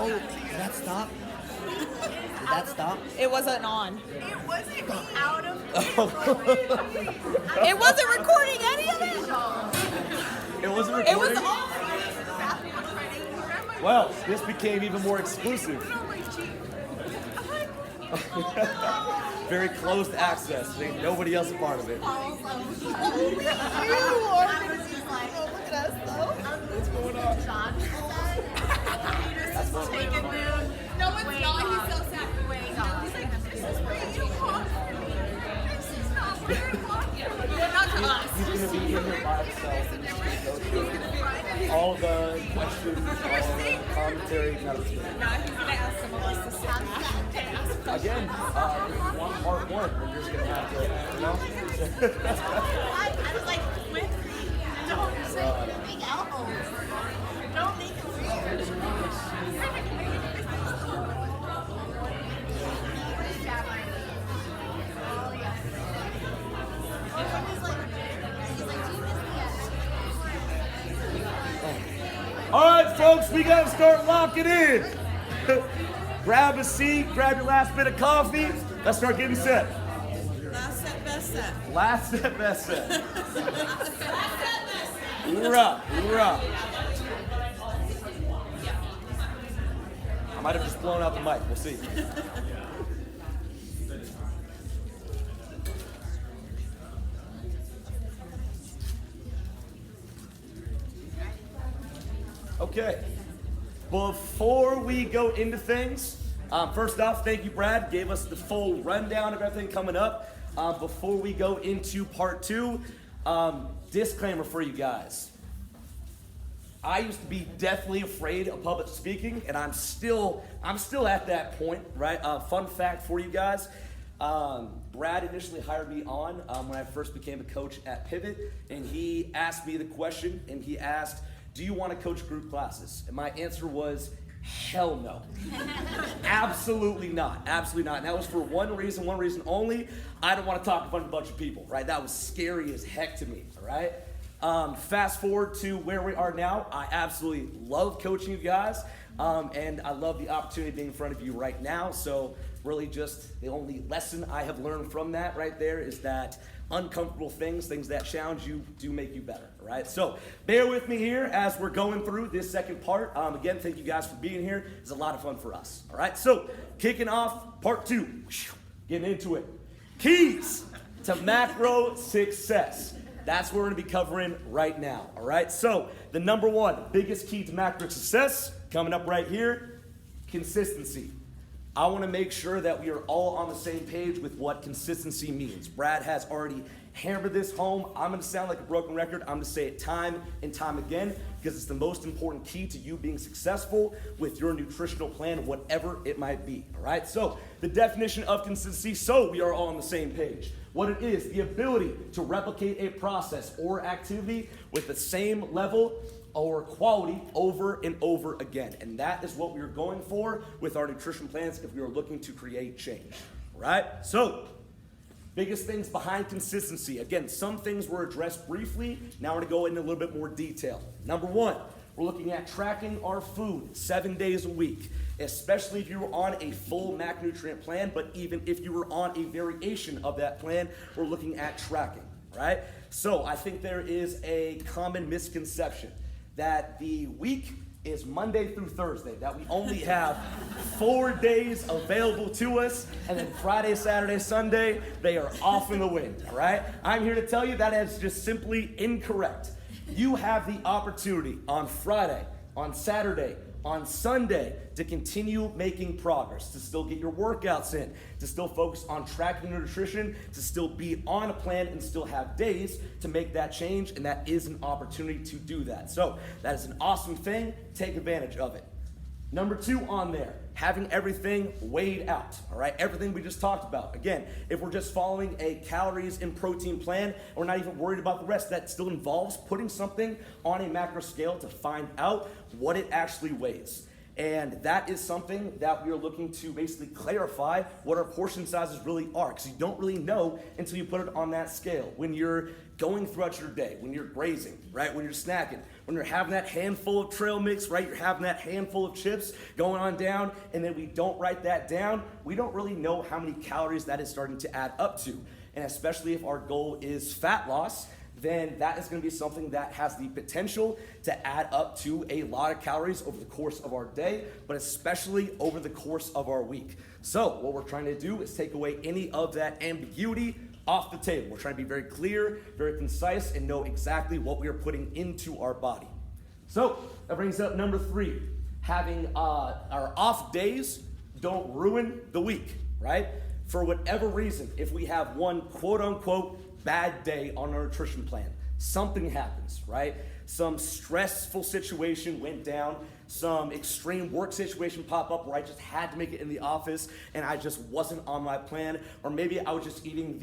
Oh, did that stop? Did that stop? It wasn't on. It wasn't out of It wasn't recording any of it. It wasn't It was recording? off. Well, this became even more exclusive. Very closed access. There ain't nobody else a part of it. You are. Look at us though. What's going on? No, it's not. He's so sad. He's like, this is for you. This is not for your mom. Not to us. He's going to be in here by himself. All the questions, all the commentary, none of it. No, he's gonna ask some of us to sit back. Again, one part one, we're just going to have to, you know? I was like, with don't say big elbows. Don't make it weird. All right, folks, we got to start locking in. Grab a seat, grab your last bit of coffee. Let's start getting set. Last set, best set. Last set, best set. Hoorah, hoorah. I might have just blown out the mic. We'll see. Okay. Before we go into things, first off, thank you, Brad. Gave us the full rundown of everything coming up. Before we go into part two, disclaimer for you guys. I used to be deathly afraid of public speaking, and I'm still at that point, right? Fun fact for you guys. Brad initially hired me on when I first became a coach at Pivot, and he asked me the question, and he asked, do you want to coach group classes? And my answer was, hell no. Absolutely not. Absolutely not. And that was for one reason only. I don't want to talk in front of a bunch of people, right? That was scary as heck to me, all right? Fast forward to where we are now. I absolutely love coaching you guys, and I love the opportunity being in front of you right now. So really just the only lesson I have learned from that right there is that uncomfortable things that challenge you, do make you better, all right? So bear with me here as we're going through this second part. Again, thank you guys for being here. It's a lot of fun for us, all right? So kicking off part two, getting into it. Keys to macro success. That's what we're gonna be covering right now, all right? So the number one, biggest key to macro success, coming up right here, consistency. I want to make sure that we are all on the same page with what consistency means. Brad has already hammered this home. I'm going to sound like a broken record. I'm going to say it time and time again because it's the most important key to you being successful with your nutritional plan, whatever it might be. All right. So the definition of consistency, so we are all on the same page. What it is, the ability to replicate a process or activity with the same level or quality over and over again. And that is what we are going for with our nutrition plans if we are looking to create change. All right? So, biggest things behind consistency. Again, some things were addressed briefly. Now we're going to go into a little bit more detail. Number one, we're looking at tracking our food 7 days a week, especially if you were on a full macronutrient plan, but even if you were on a variation of that plan, we're looking at tracking, right? So I think there is a common misconception that the week is Monday through Thursday, that we only have 4 days available to us, and then Friday, Saturday, Sunday, they are off in the wind, all right? I'm here to tell you that is just simply incorrect. You have the opportunity on Friday, on Saturday, on Sunday to continue making progress, to still get your workouts in, to still focus on tracking your nutrition, to still be on a plan and still have days to make that change, and that is an opportunity to do that. So that is an awesome thing. Take advantage of it. Number two on there, having everything weighed out, all right? Everything we just talked about. Again, if we're just following a calories and protein plan, we're not even worried about the rest. That still involves putting something on a macro scale to find out what it actually weighs. And that is something that we are looking to basically clarify what our portion sizes really are, because you don't really know until you put it on that scale. When you're going throughout your day, when you're grazing, right? When you're snacking, when you're having that handful of trail mix, right? You're having that handful of chips going on down, and then we don't write that down, we don't really know how many calories that is starting to add up to. And especially if our goal is fat loss, then that is going to be something that has the potential to add up to a lot of calories over the course of our day, but especially over the course of our week. So what we're trying to do is take away any of that ambiguity off the table. We're trying to be very clear, very concise, and know exactly what we are putting into our body. So that brings up number 3. Having our off days don't ruin the week, right? For whatever reason, if we have one quote unquote bad day on our nutrition plan, something happens, right? Some stressful situation went down, some extreme work situation popped up where I just had to make it in the office and I just wasn't on my plan, or maybe I was just eating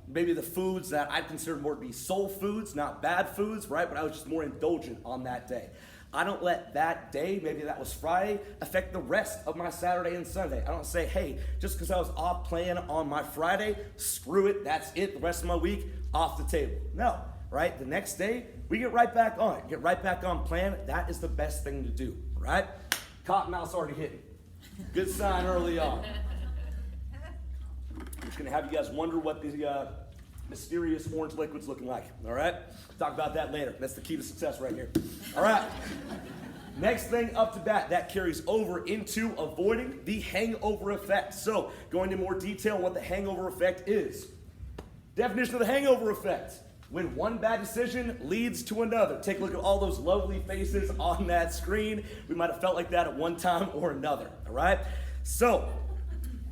maybe the foods that I'd consider more to be soul foods, not bad foods, right? But I was just more indulgent on that day. I don't let that day, maybe that was Friday, affect the rest of my Saturday and Sunday. I don't say, hey, just because I was off plan on my Friday, screw it, that's it, the rest of my week, off the table. No, right? The next day, we get right back on it, get right back on plan. That is the best thing to do, right? Cottonmouth's already hitting. Good sign early on. I'm just gonna have you guys wonder what the mysterious orange liquid's looking like, all right? Talk about that later. That's the key to success right here. All right. Next thing up to bat, that carries over into avoiding the hangover effect. So going into more detail on what the hangover effect is. Definition of the hangover effect: when one bad decision leads to another. Take a look at all those lovely faces on that screen. We might have felt like that at one time or another, all right? So,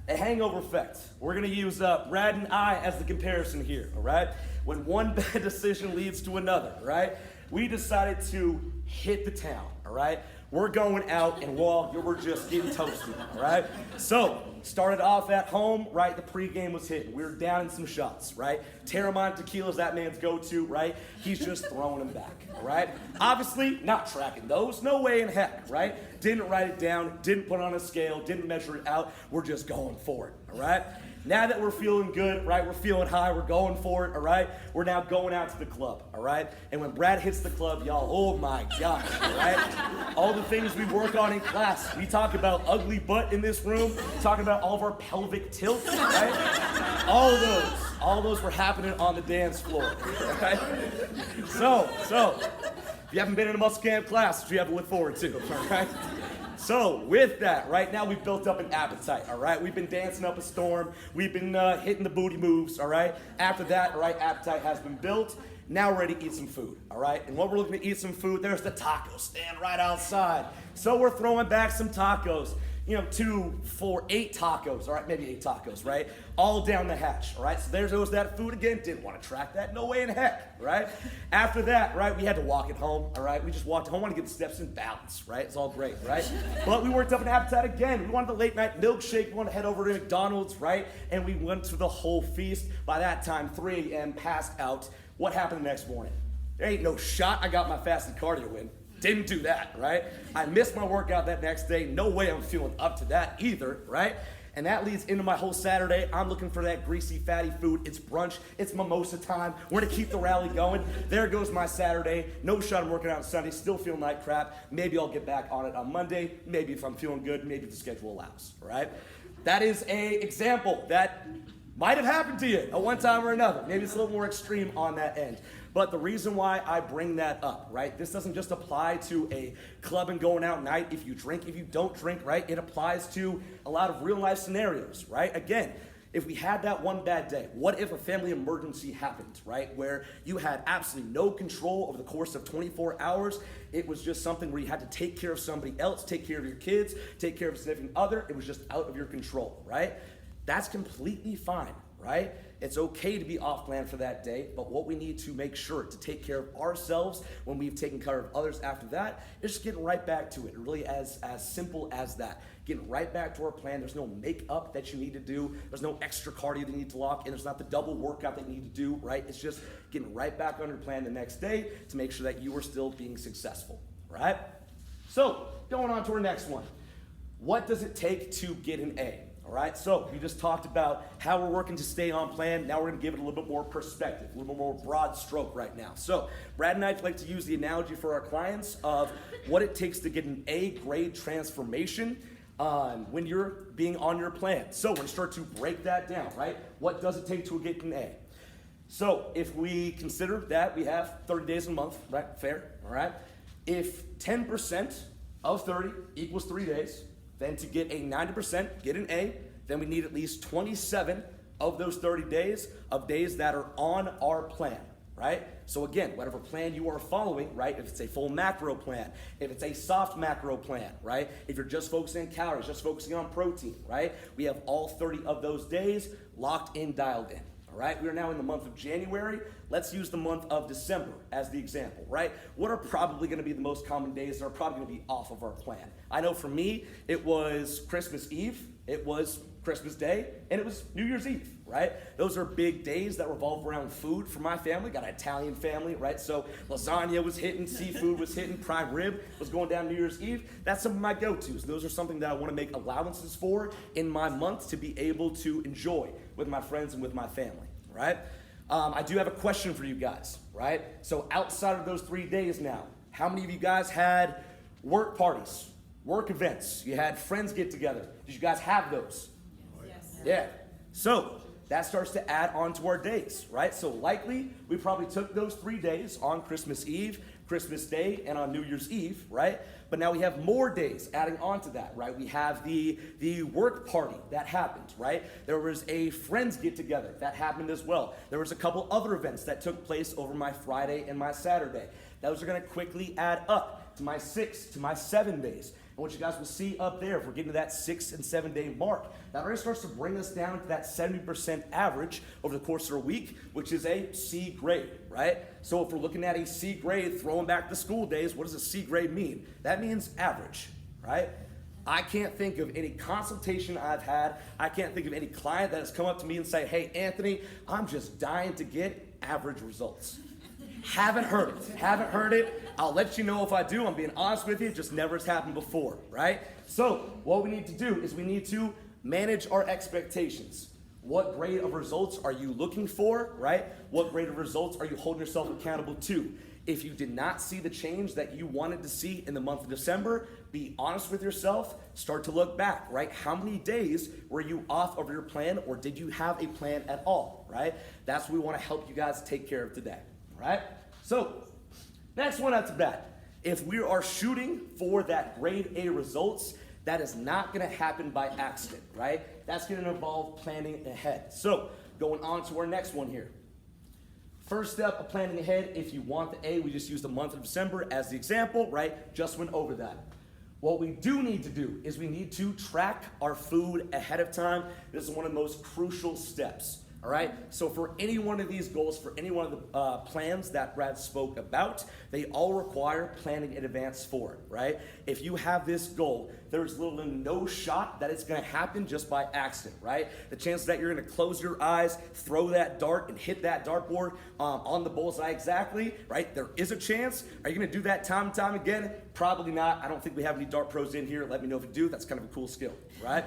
a hangover effect. We're gonna use Brad and I as the comparison here, all right? When one bad decision leads to another, right? We decided to hit the town, all right? We're going out and we're just getting toasted, all right? So, started off at home, right? The pregame was hitting. We were down in some shots, right? Terramont Tequila's that man's go-to, right? He's just throwing them back, all right? Obviously, not tracking those. No way in heck, right? Didn't write it down, didn't put it on a scale, didn't measure it out. We're just going for it, all right? Now that we're feeling good, right? We're feeling high, we're going for it, all right? We're now going out to the club, all right? And when Brad hits the club, y'all, oh my gosh, all right? All the things we work on in class. We talk about ugly butt in this room, talking about all of our pelvic tilts, right? All those were happening on the dance floor, right? So, if you haven't been in a muscle camp class, you have to look forward to, all right? So with that, right now we've built up an appetite, all right? We've been dancing up a storm. We've been hitting the booty moves, all right? After that, all right, appetite has been built. Now we're ready to eat some food, all right? And when we're looking to eat some food, there's the taco stand right outside. So we're throwing back some tacos. 2, 4, 8 tacos, all right, maybe 8 tacos, right? All down the hatch, all right? So there goes that food again. Didn't want to track that, no way in heck, right? After that, right, we had to walk it home, all right? We just walked home, wanted to get the steps in balance, right? It's all great, right? But we worked up an appetite again. We wanted the late night milkshake. We wanted to head over to McDonald's, right? And we went to the whole feast. By that time, 3 a.m., passed out. What happened the next morning? There ain't no shot I got my fasted cardio in. Didn't do that, right? I missed my workout that next day. No way I'm feeling up to that either, right? And that leads into my whole Saturday. I'm looking for that greasy, fatty food. It's brunch. It's mimosa time. We're gonna keep the rally going. There goes my Saturday. No shot I'm working out on Sunday. Still feeling like crap. Maybe I'll get back on it on Monday. Maybe if I'm feeling good, maybe the schedule allows, right? That is an example that might have happened to you at one time or another. Maybe it's a little more extreme on that end. But the reason why I bring that up, right? This doesn't just apply to a club and going out night if you drink, if you don't drink, right? It applies to a lot of real life scenarios, right? Again, if we had that one bad day, what if a family emergency happened, right? Where you had absolutely no control over the course of 24 hours. It was just something where you had to take care of somebody else, take care of your kids, take care of a significant other. It was just out of your control, right? That's completely fine, right? It's okay to be off plan for that day, but what we need to make sure to take care of ourselves when we've taken care of others after that is just getting right back to it. Really as simple as that. Getting right back to our plan. There's no makeup that you need to do. There's no extra cardio that you need to lock in. There's not the double workout that you need to do, right? It's just getting right back on your plan the next day to make sure that you are still being successful, right? So, going on to our next one. What does it take to get an A? All right, so we just talked about how we're working to stay on plan. Now we're gonna give it a little bit more perspective, a little bit more broad stroke right now. So Brad and I like to use the analogy for our clients of what it takes to get an A grade transformation when you're being on your plan. So we're gonna start to break that down, right? What does it take to get an A? So if we consider that we have 30 days a month, right? Fair, all right? If 10% of 30 equals 3 days, then to get a 90%, get an A, then we need at least 27 of those 30 days of days that are on our plan, right? So again, whatever plan you are following, right? If it's a full macro plan, if it's a soft macro plan, right? If you're just focusing on calories, just focusing on protein, right? We have all 30 of those days locked in, dialed in. All right, we are now in the month of January. Let's use the month of December as the example, right? What are probably gonna be the most common days that are probably gonna be off of our plan? I know for me, it was Christmas Eve, it was Christmas Day, and it was New Year's Eve, right? Those are big days that revolve around food for my family. Got an Italian family, right? So lasagna was hitting, seafood was hitting, prime rib was going down New Year's Eve. That's some of my go-tos. Those are something that I wanna make allowances for in my month to be able to enjoy with my friends and with my family, right? I do have a question for you guys, right? So outside of those 3 days now, how many of you guys had work parties, work events? You had friends get together. Did you guys have those? Yes. Yeah. So that starts to add on to our days, right? So likely we probably took those 3 days on Christmas Eve, Christmas Day, and on New Year's Eve, right? But now we have more days adding on to that, right? We have the work party that happened, right? There was a friends get together that happened as well. There was a couple other events that took place over my Friday and my Saturday. Those are gonna quickly add up to my 6 to my 7 days. And what you guys will see up there, if we're getting to that 6 and 7 day mark, that already starts to bring us down to that 70% average over the course of a week, which is a C grade, right? So if we're looking at a C grade, throwing back the school days, what does a C grade mean? That means average, right? I can't think of any consultation I've had, I can't think of any client that has come up to me and say, hey, Anthony, I'm just dying to get average results. Haven't heard it. I'll let you know if I do. I'm being honest with you. It just never has happened before, right? So what we need to do is we need to manage our expectations. What grade of results are you looking for, right? What grade of results are you holding yourself accountable to? If you did not see the change that you wanted to see in the month of December, be honest with yourself, start to look back, right? How many days were you off of your plan, or did you have a plan at all, right? That's what we want to help you guys take care of today. Right? So, next one out to bat. If we are shooting for that grade A results, that is not gonna happen by accident, right? That's gonna involve planning ahead. So, going on to our next one here. First step of planning ahead, if you want the A, we just use the month of December as the example, right? Just went over that. What we do need to do is we need to track our food ahead of time. This is one of the most crucial steps. All right, so for any one of these goals, for any one of the plans that Brad spoke about, they all require planning in advance for it, right? If you have this goal, there's little to no shot that it's gonna happen just by accident, right? The chances that you're gonna close your eyes, throw that dart, and hit that dartboard on the bullseye exactly, right? There is a chance. Are you gonna do that time and time again? Probably not. I don't think we have any dart pros in here. Let me know if you do. That's kind of a cool skill, right?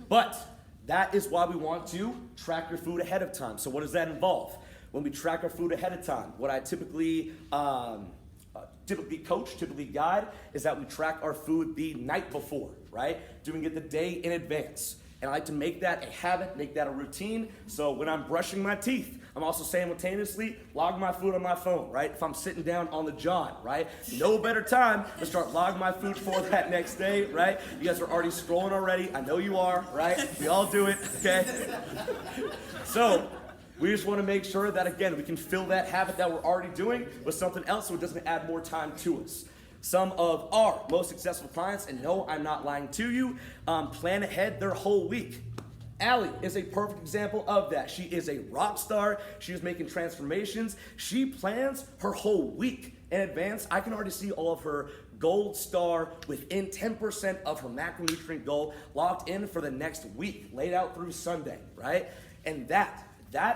But that is why we want to track your food ahead of time. So what does that involve? When we track our food ahead of time, what I typically coach, typically guide, is that we track our food the night before, right? Doing it the day in advance. And I like to make that a habit, make that a routine. So when I'm brushing my teeth, I'm also simultaneously logging my food on my phone, right? If I'm sitting down on the john, right? No better time to start logging my food for that next day, right? You guys are already scrolling already. I know you are, right? We all do it, okay? So we just want to make sure that, again, we can fill that habit that we're already doing with something else so it doesn't add more time to us. Some of our most successful clients, and no, I'm not lying to you, plan ahead their whole week. Allie is a perfect example of that. She is a rock star. She is making transformations. She plans her whole week in advance. I can already see all of her gold star within 10% of her macronutrient goal locked in for the next week, laid out through Sunday, right? And that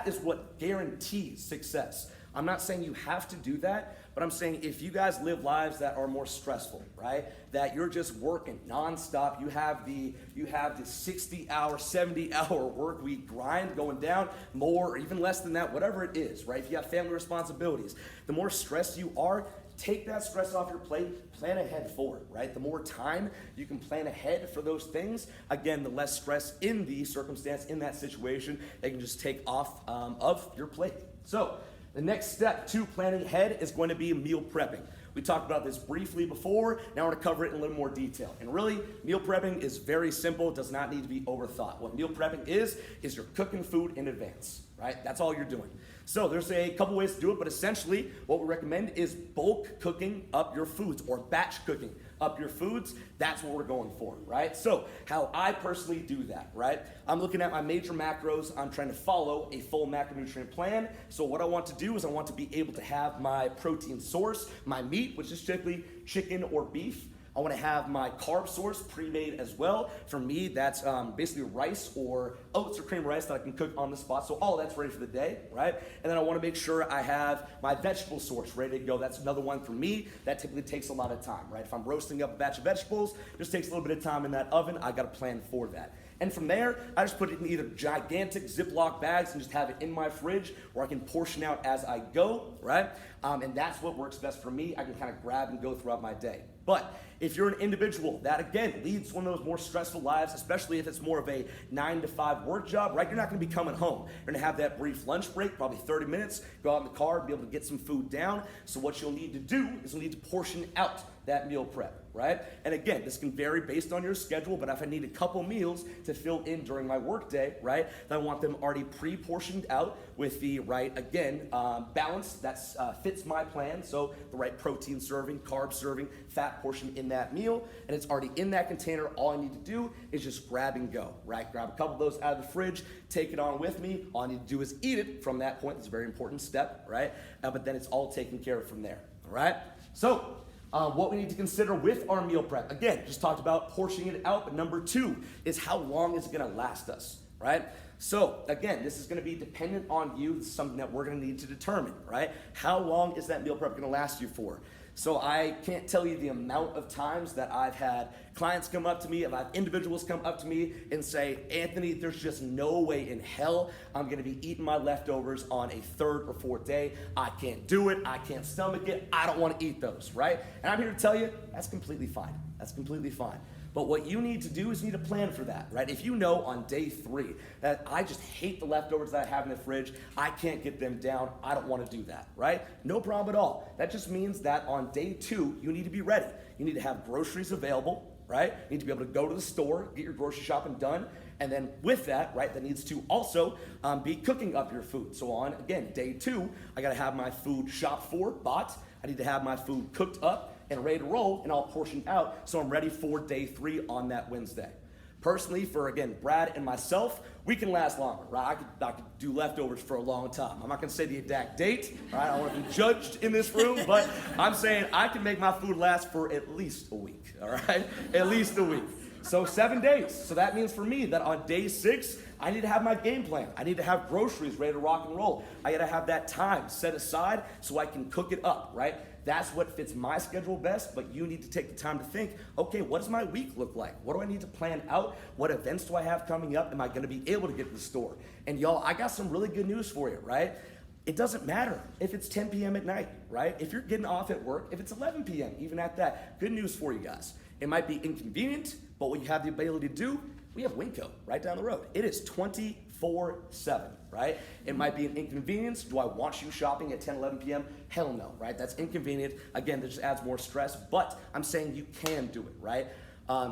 is what guarantees success. I'm not saying you have to do that, but I'm saying if you guys live lives that are more stressful, right? That you're just working nonstop, you have the 60-hour, 70-hour work week grind going down, more or even less than that, whatever it is, right? If you have family responsibilities, the more stressed you are, take that stress off your plate, plan ahead for it, right? The more time you can plan ahead for those things, again, the less stress in the circumstance, in that situation, they can just take off of your plate. So the next step to planning ahead is going to be meal prepping. We talked about this briefly before, now we're gonna cover it in a little more detail. And really, meal prepping is very simple, it does not need to be overthought. What meal prepping is you're cooking food in advance, right? That's all you're doing. So there's a couple ways to do it, but essentially what we recommend is bulk cooking up your foods or batch cooking up your foods. That's what we're going for, right? So how I personally do that, right? I'm looking at my major macros. I'm trying to follow a full macronutrient plan. So what I want to do is I want to be able to have my protein source, my meat, which is typically chicken or beef. I want to have my carb source pre-made as well. For me, that's basically rice or oats or cream rice that I can cook on the spot. So all that's ready for the day, right? And then I want to make sure I have my vegetable source ready to go. That's another one for me. That typically takes a lot of time, right? If I'm roasting up a batch of vegetables, it just takes a little bit of time in that oven. I got a plan for that. And from there, I just put it in either gigantic Ziploc bags and just have it in my fridge, or I can portion out as I go, right? And that's what works best for me. I can kind of grab and go throughout my day. But if you're an individual that, again, leads one of those more stressful lives, especially if it's more of a 9 to 5 work job, right? You're not gonna be coming home. You're gonna have that brief lunch break, probably 30 minutes, go out in the car, be able to get some food down. So what you'll need to do is you'll need to portion out that meal prep, right? And again, this can vary based on your schedule, but if I need a couple meals to fill in during my work day, right, then I want them already pre-portioned out with the right, again, balance that fits my plan. So the right protein serving, carb serving, fat portion in that meal, and it's already in that container. All I need to do is just grab and go, right? Grab a couple of those out of the fridge, take it on with me. All I need to do is eat it from that point. It's a very important step, right? But then it's all taken care of from there, all right? So, what we need to consider with our meal prep. Again, just talked about portioning it out, but number 2 is how long is it gonna last us, right? So again, this is gonna be dependent on you. This is something that we're gonna need to determine, right? How long is that meal prep gonna last you for? So I can't tell you the amount of times that I've had clients come up to me, I've had individuals come up to me and say, Anthony, there's just no way in hell I'm gonna be eating my leftovers on a 3rd or 4th day. I can't do it, I can't stomach it, I don't wanna eat those, right? And I'm here to tell you, that's completely fine. That's completely fine. But what you need to do is you need a plan for that, right? If you know on day 3 that I just hate the leftovers that I have in the fridge, I can't get them down, I don't want to do that, right? No problem at all. That just means that on day 2, you need to be ready. You need to have groceries available, right? You need to be able to go to the store, get your grocery shopping done, and then with that, right, that needs to also be cooking up your food. So on, again, day 2, I gotta have my food shopped for, bought. I need to have my food cooked up and ready to roll and all portioned out so I'm ready for day 3 on that Wednesday. Personally, for again, Brad and myself, we can last longer, right? I could do leftovers for a long time. I'm not gonna say the exact date, right? I don't wanna be judged in this room, but I'm saying I can make my food last for at least a week, all right? At least a week. So 7 days. So that means for me that on day 6, I need to have my game plan. I need to have groceries ready to rock and roll. I gotta have that time set aside so I can cook it up, right? That's what fits my schedule best, but you need to take the time to think, okay, what does my week look like? What do I need to plan out? What events do I have coming up? Am I gonna be able to get to the store? And y'all, I got some really good news for you, right? It doesn't matter if it's 10 p.m. at night, right? If you're getting off at work, if it's 11 p.m., even at that, good news for you guys. It might be inconvenient, but what you have the ability to do, we have Winco right down the road. It is 24/7, right? It might be an inconvenience. Do I want you shopping at 10, 11 p.m.? Hell no, right? That's inconvenient. Again, that just adds more stress, but I'm saying you can do it, right?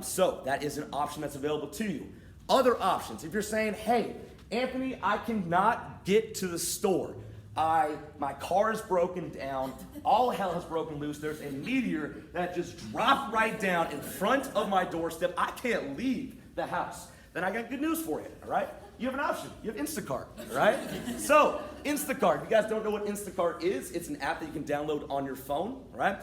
So that is an option that's available to you. Other options, if you're saying, hey, Anthony, I cannot get to the store. My car is broken down, all hell has broken loose, there's a meteor that just dropped right down in front of my doorstep, I can't leave the house. Then I got good news for you, all right? you have an option. You have Instacart, right? So, Instacart, if you guys don't know what Instacart is, it's an app that you can download on your phone, right?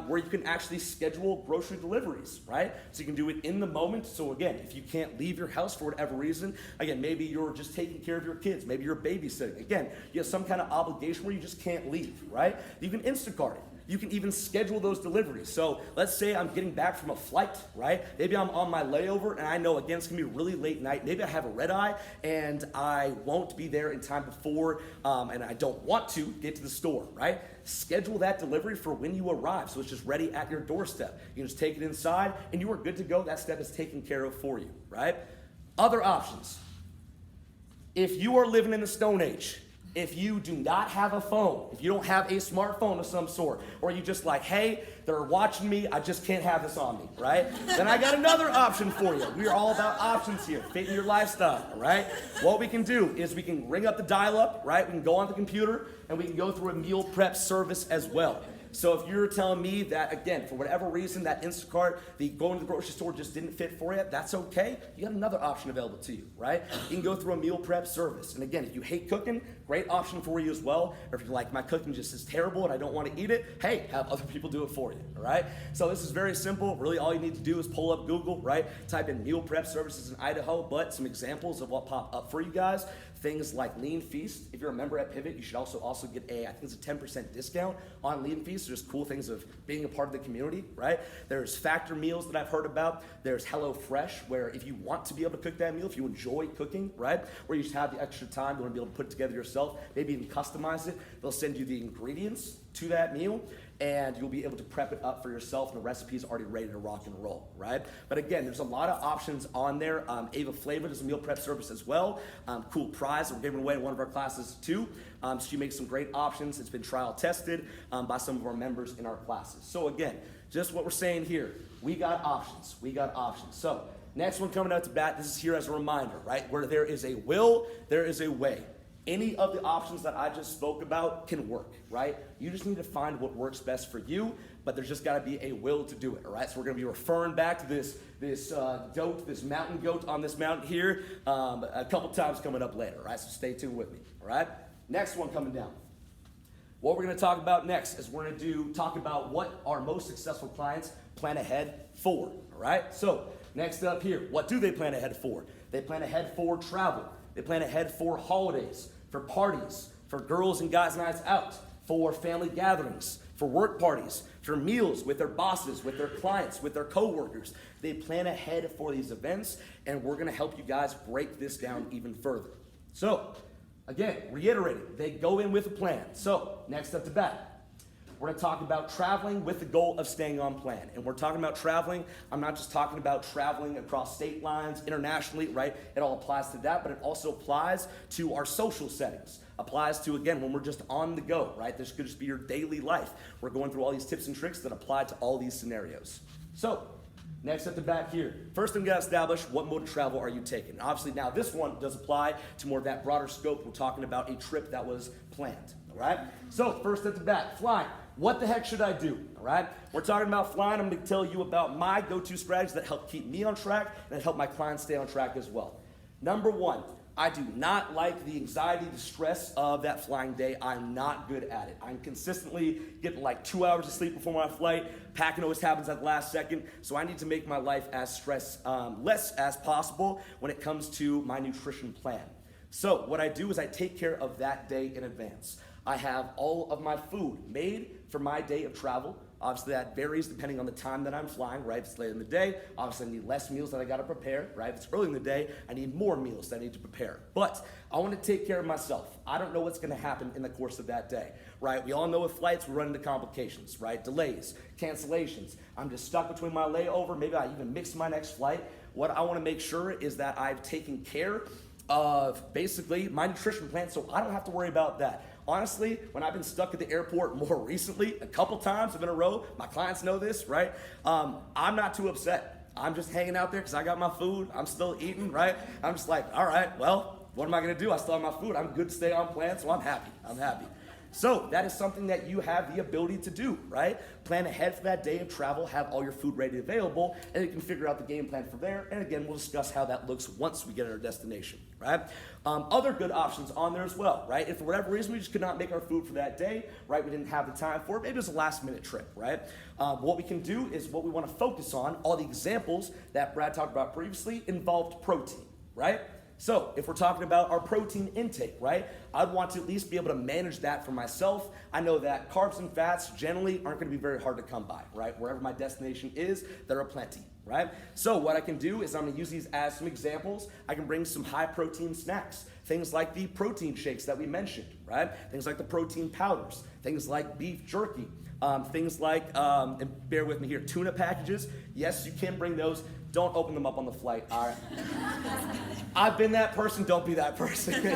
Where you can actually schedule grocery deliveries, right? So you can do it in the moment. So again, if you can't leave your house for whatever reason, again, maybe you're just taking care of your kids, maybe you're babysitting. Again, you have some kind of obligation where you just can't leave, right? You can Instacart it. You can even schedule those deliveries. So let's say I'm getting back from a flight, right? Maybe I'm on my layover and I know, again, it's gonna be a really late night. Maybe I have a red eye and I won't be there in time before and I don't want to get to the store, right? Schedule that delivery for when you arrive so it's just ready at your doorstep. You can just take it inside and you are good to go. That step is taken care of for you, right? Other options. If you are living in the Stone Age, if you do not have a phone, if you don't have a smartphone of some sort, or you just like, hey, they're watching me, I just can't have this on me, right? Then I got another option for you. We are all about options here, fitting your lifestyle, right? What we can do is we can ring up the dial-up, right? We can go on the computer, and we can go through a meal prep service as well. So if you're telling me that, again, for whatever reason, that Instacart, the going to the grocery store just didn't fit for you, that's okay. You got another option available to you, right? You can go through a meal prep service. And again, if you hate cooking, great option for you as well. Or if you're like, my cooking just is terrible and I don't want to eat it, hey, have other people do it for you, all right? So this is very simple. Really, all you need to do is pull up Google, right? Type in meal prep services in Idaho, but some examples of what pop up for you guys. Things like Lean Feast. If you're a member at Pivot, you should also get I think it's a 10% discount on Lean Feast. There's cool things of being a part of the community, right? There's Factor meals that I've heard about. There's HelloFresh, where if you want to be able to cook that meal, if you enjoy cooking, right? Where you just have the extra time, you want to be able to put it together yourself, maybe even customize it. They'll send you the ingredients to that meal, and you'll be able to prep it up for yourself, and the recipe's already ready to rock and roll, right? But again, there's a lot of options on there. Ava Flavor does a meal prep service as well. Cool prize that we're giving away in one of our classes too. She makes some great options. It's been trial tested by some of our members in our classes. So again, just what we're saying here, we got options. We got options. So next one coming out to bat, this is here as a reminder, right? Where there is a will, there is a way. Any of the options that I just spoke about can work, right? You just need to find what works best for you, but there's just got to be a will to do it, all right? So we're going to be referring back to this goat, this mountain goat on this mountain here a couple times coming up later, all right? So stay tuned with me, all right? Next one coming down. What we're going to talk about next is we're going to talk about what our most successful clients plan ahead for, all right? So next up here, what do they plan ahead for? They plan ahead for travel. They plan ahead for holidays, for parties, for girls and guys nights out, for family gatherings, for work parties, for meals with their bosses, with their clients, with their coworkers. They plan ahead for these events, and we're gonna help you guys break this down even further. So, again, reiterating, they go in with a plan. So, next up to bat. We're going to talk about traveling with the goal of staying on plan. And we're talking about traveling. I'm not just talking about traveling across state lines, internationally, right? It all applies to that, but it also applies to our social settings. Applies to, again, when we're just on the go, right? This could just be your daily life. We're going through all these tips and tricks that apply to all these scenarios. So, next at the back here. First, I'm going to establish what mode of travel are you taking. Obviously, now this one does apply to more of that broader scope. We're talking about a trip that was planned, all right? So, first at the back, flying. What the heck should I do, all right? We're talking about flying. I'm going to tell you about my go-to strategies that help keep me on track and that help my clients stay on track as well. Number one, I do not like the anxiety, the stress of that flying day. I'm not good at it. I'm consistently getting like 2 hours of sleep before my flight. Packing always happens at the last second. So I need to make my life as less as possible when it comes to my nutrition plan. So what I do is I take care of that day in advance. I have all of my food made for my day of travel. Obviously that varies depending on the time that I'm flying, right? If it's late in the day, obviously I need less meals that I gotta prepare, right? If it's early in the day, I need more meals that I need to prepare. But I wanna take care of myself. I don't know what's gonna happen in the course of that day, right? We all know with flights, we run into complications, right? Delays, cancellations. I'm just stuck between my layover. Maybe I even mix my next flight. What I wanna make sure is that I've taken care of basically my nutrition plan so I don't have to worry about that. Honestly, when I've been stuck at the airport more recently, a couple times in a row, my clients know this, right? I'm not too upset. I'm just hanging out there because I got my food. I'm still eating, right? I'm just like, all right, well, what am I going to do? I still have my food. I'm good to stay on plan, so I'm happy. I'm happy. So that is something that you have the ability to do, right? Plan ahead for that day of travel, have all your food ready available, and you can figure out the game plan from there. And again, we'll discuss how that looks once we get at our destination, right? Other good options on there as well, right? If for whatever reason we just could not make our food for that day, right? We didn't have the time for it. Maybe it was a last minute trip, right? What we can do is what we want to focus on. All the examples that Brad talked about previously involved protein, right? So if we're talking about our protein intake, right, I'd want to at least be able to manage that for myself. I know that carbs and fats generally aren't going to be very hard to come by, right? Wherever my destination is, there are plenty, right? So what I can do is I'm going to use these as some examples. I can bring some high protein snacks, things like the protein shakes that we mentioned, right? Things like the protein powders, things like beef jerky, things like, and bear with me here, tuna packages. Yes, you can bring those. Don't open them up on the flight, all right? I've been that person, don't be that person.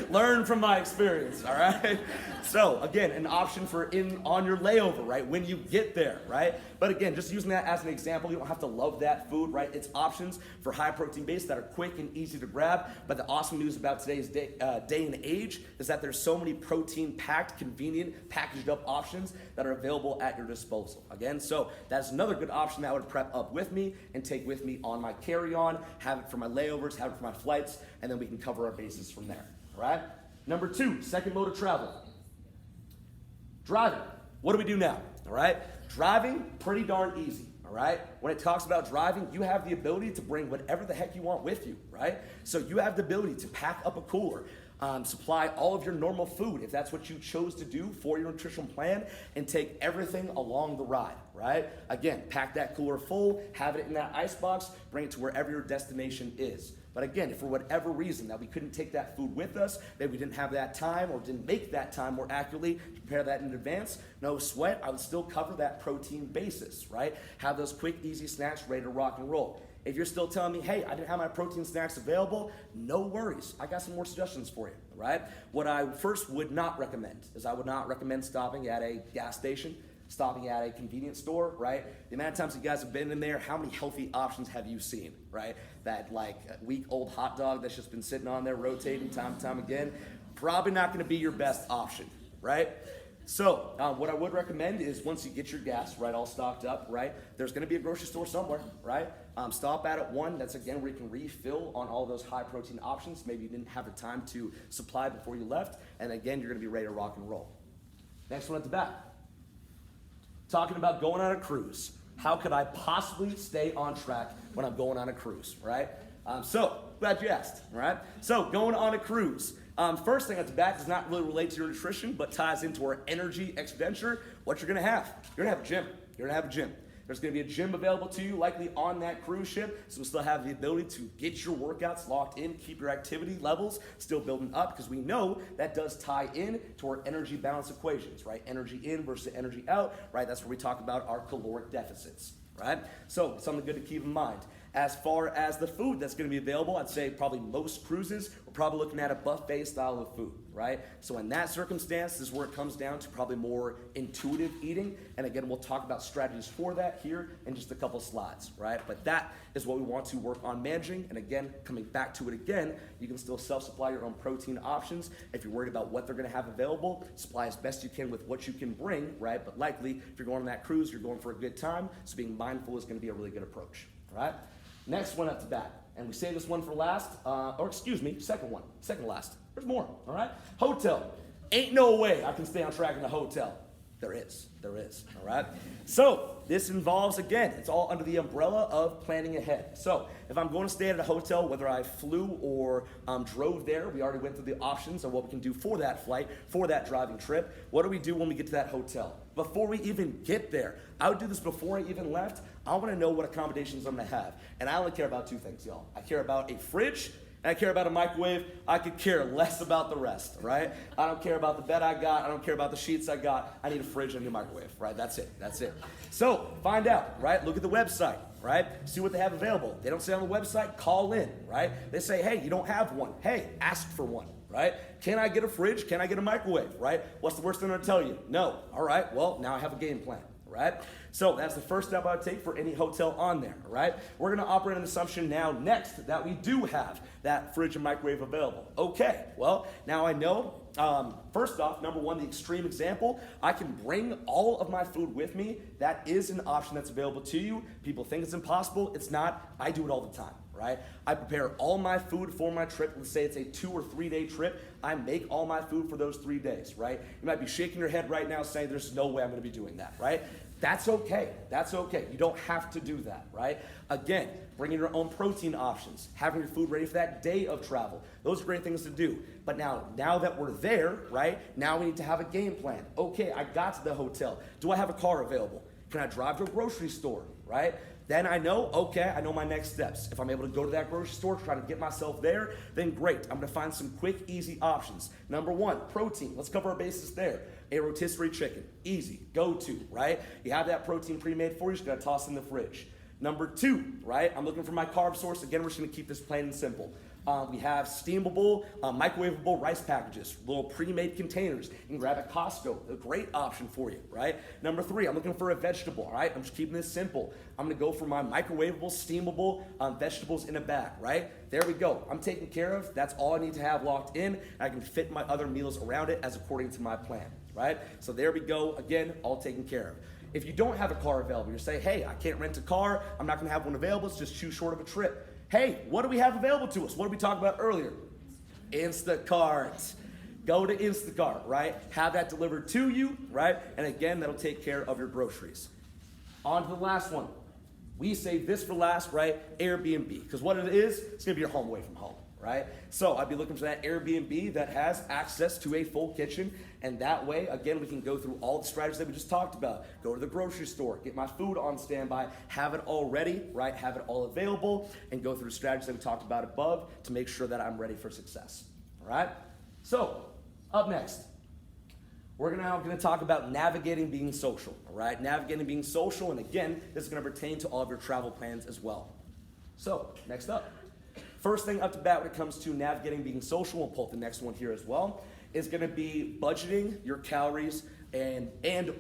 Learn from my experience, all right? So again, an option for on your layover, right? When you get there, right? But again, just using that as an example, you don't have to love that food, right? It's options for high protein base that are quick and easy to grab. But the awesome news about today's day and age is that there's so many protein packed, convenient, packaged up options that are available at your disposal. Again, so that's another good option that I would prep up with me and take with me on my carry-on, have it for my layovers, have it for my flights, and then we can cover our bases from there, all right? Number 2, second mode of travel. Driving. What do we do now, all right? Driving, pretty darn easy, all right? When it talks about driving, you have the ability to bring whatever the heck you want with you, right? So you have the ability to pack up a cooler, supply all of your normal food if that's what you chose to do for your nutritional plan, and take everything along the ride, right? Again, pack that cooler full, have it in that ice box, bring it to wherever your destination is. But again, if for whatever reason that we couldn't take that food with us, maybe we didn't have that time or didn't make that time more accurately to prepare that in advance, no sweat, I would still cover that protein basis, right? Have those quick, easy snacks ready to rock and roll. If you're still telling me, hey, I didn't have my protein snacks available, no worries. I got some more suggestions for you, right? What I first would not recommend is I would not recommend stopping at a gas station, stopping at a convenience store, right? The amount of times you guys have been in there, how many healthy options have you seen, right? That like week-old hot dog that's just been sitting on there rotating time and time again, probably not gonna be your best option, right? So what I would recommend is once you get your gas, right, all stocked up, right, there's gonna be a grocery store somewhere, right? Stop at one, that's again where you can refill on all those high protein options. Maybe you didn't have the time to supply before you left, and again, you're gonna be ready to rock and roll. Next one at the back. Talking about going on a cruise. How could I possibly stay on track when I'm going on a cruise, right? So, glad you asked, all right? So, going on a cruise. First thing at the back does not really relate to your nutrition, but ties into our energy adventure. What you're gonna have. You're gonna have a gym. You're gonna have a gym. There's gonna be a gym available to you, likely on that cruise ship, so we'll still have the ability to get your workouts locked in, keep your activity levels still building up, because we know that does tie in to our energy balance equations, right? Energy in versus energy out, right? That's where we talk about our caloric deficits, right? So something good to keep in mind. As far as the food that's going to be available, I'd say probably most cruises, we're probably looking at a buffet style of food, right? So in that circumstance, this is where it comes down to probably more intuitive eating. And again, we'll talk about strategies for that here in just a couple slides, right? But that is what we want to work on managing. And again, coming back to it again, you can still self-supply your own protein options. If you're worried about what they're going to have available, supply as best you can with what you can bring, right? But likely, if you're going on that cruise, you're going for a good time. So being mindful is going to be a really good approach, right? Next one up to bat, and we save this one for last, second one, second last. There's more, all right? Hotel. Ain't no way I can stay on track in the hotel. There is, all right? So this involves, again, it's all under the umbrella of planning ahead. So if I'm going to stay at a hotel, whether I flew or drove there, we already went through the options of what we can do for that flight, for that driving trip. What do we do when we get to that hotel? Before we even get there, I would do this before I even left. I want to know what accommodations I'm going to have. And I only care about two things, y'all. I care about a fridge, and I care about a microwave. I could care less about the rest, right? I don't care about the bed I got. I don't care about the sheets I got. I need a fridge and a microwave, right? That's it. So find out, right? Look at the website, right? See what they have available. They don't say on the website, call in, right? They say, hey, you don't have one. Hey, ask for one, right? Can I get a fridge? Can I get a microwave, right? What's the worst thing they're gonna tell you? No. All right, well, now I have a game plan, right? So that's the first step I would take for any hotel on there, all right? We're gonna operate on the assumption now next that we do have that fridge and microwave available. Okay, well, now I know, first off, number one, the extreme example, I can bring all of my food with me. That is an option that's available to you. People think it's impossible. It's not. I do it all the time, right? I prepare all my food for my trip. Let's say it's a 2 or 3 day trip. I make all my food for those 3 days, right? You might be shaking your head right now saying there's no way I'm gonna be doing that, right? That's okay. That's okay. You don't have to do that, right? Again, bringing your own protein options, having your food ready for that day of travel. Those are great things to do. But now that we're there, right? Now we need to have a game plan. Okay, I got to the hotel. Do I have a car available? Can I drive to a grocery store, right? Then I know, okay, I know my next steps. If I'm able to go to that grocery store, try to get myself there, then great. I'm gonna find some quick, easy options. Number one, protein. Let's cover our bases there. A rotisserie chicken, easy, go to, right? You have that protein pre-made for you, just gotta toss in the fridge. Number two, right? I'm looking for my carb source. Again, we're just gonna keep this plain and simple. We have steamable, microwavable rice packages, little pre-made containers. You can grab at Costco, a great option for you, right? Number three, I'm looking for a vegetable, all right? I'm just keeping this simple. I'm gonna go for my microwavable, steamable vegetables in a bag, right? There we go. I'm taken care of. That's all I need to have locked in. I can fit my other meals around it as according to my plan, right? So there we go. Again, all taken care of. If you don't have a car available, you say, hey, I can't rent a car. I'm not gonna have one available. It's just too short of a trip. Hey, what do we have available to us? What did we talk about earlier? Instacart. Go to Instacart, right? Have that delivered to you, right? And again, that'll take care of your groceries. On to the last one. We saved this for last, right? Airbnb. Because what it is, it's gonna be your home away from home, right? So I'd be looking for that Airbnb that has access to a full kitchen. And that way, again, we can go through all the strategies that we just talked about. Go to the grocery store, get my food on standby, have it all ready, right? Have it all available, and go through the strategies that we talked about above to make sure that I'm ready for success, all right? So, up next, we're now going to talk about navigating being social, all right? Navigating being social, and again, this is going to pertain to all of your travel plans as well. So, next up. First thing up to bat when it comes to navigating being social, we'll pull up the next one here as well, is going to be budgeting your calories and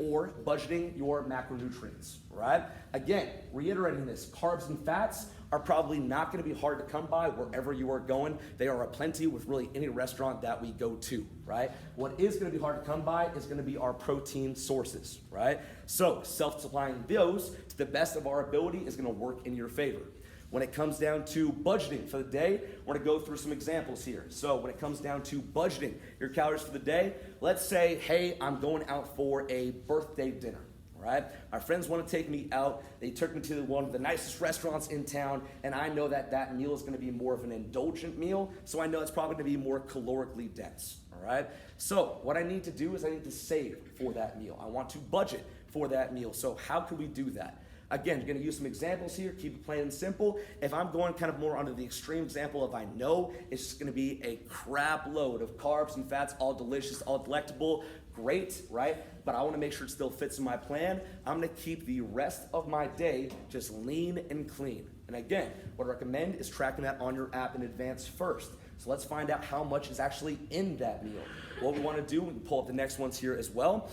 or budgeting your macronutrients, right? Again, reiterating this, carbs and fats are probably not going to be hard to come by wherever you are going. They are aplenty with really any restaurant that we go to, right? What is going to be hard to come by is going to be our protein sources, right? So self-supplying those to the best of our ability is going to work in your favor. When it comes down to budgeting for the day, we're gonna go through some examples here. So when it comes down to budgeting your calories for the day, let's say, hey, I'm going out for a birthday dinner, all right? My friends wanna take me out. They took me to one of the nicest restaurants in town, and I know that that meal is gonna be more of an indulgent meal, so I know it's probably gonna be more calorically dense, all right? So what I need to do is I need to save for that meal. I want to budget for that meal. So how can we do that? Again, you're gonna use some examples here, keep it plain and simple. If I'm going kind of more under the extreme example of I know it's just gonna be a crap load of carbs and fats, all delicious, all delectable, great, right? But I wanna make sure it still fits in my plan. I'm gonna keep the rest of my day just lean and clean. And again, what I recommend is tracking that on your app in advance first. So let's find out how much is actually in that meal. What we wanna do, we can pull up the next ones here as well.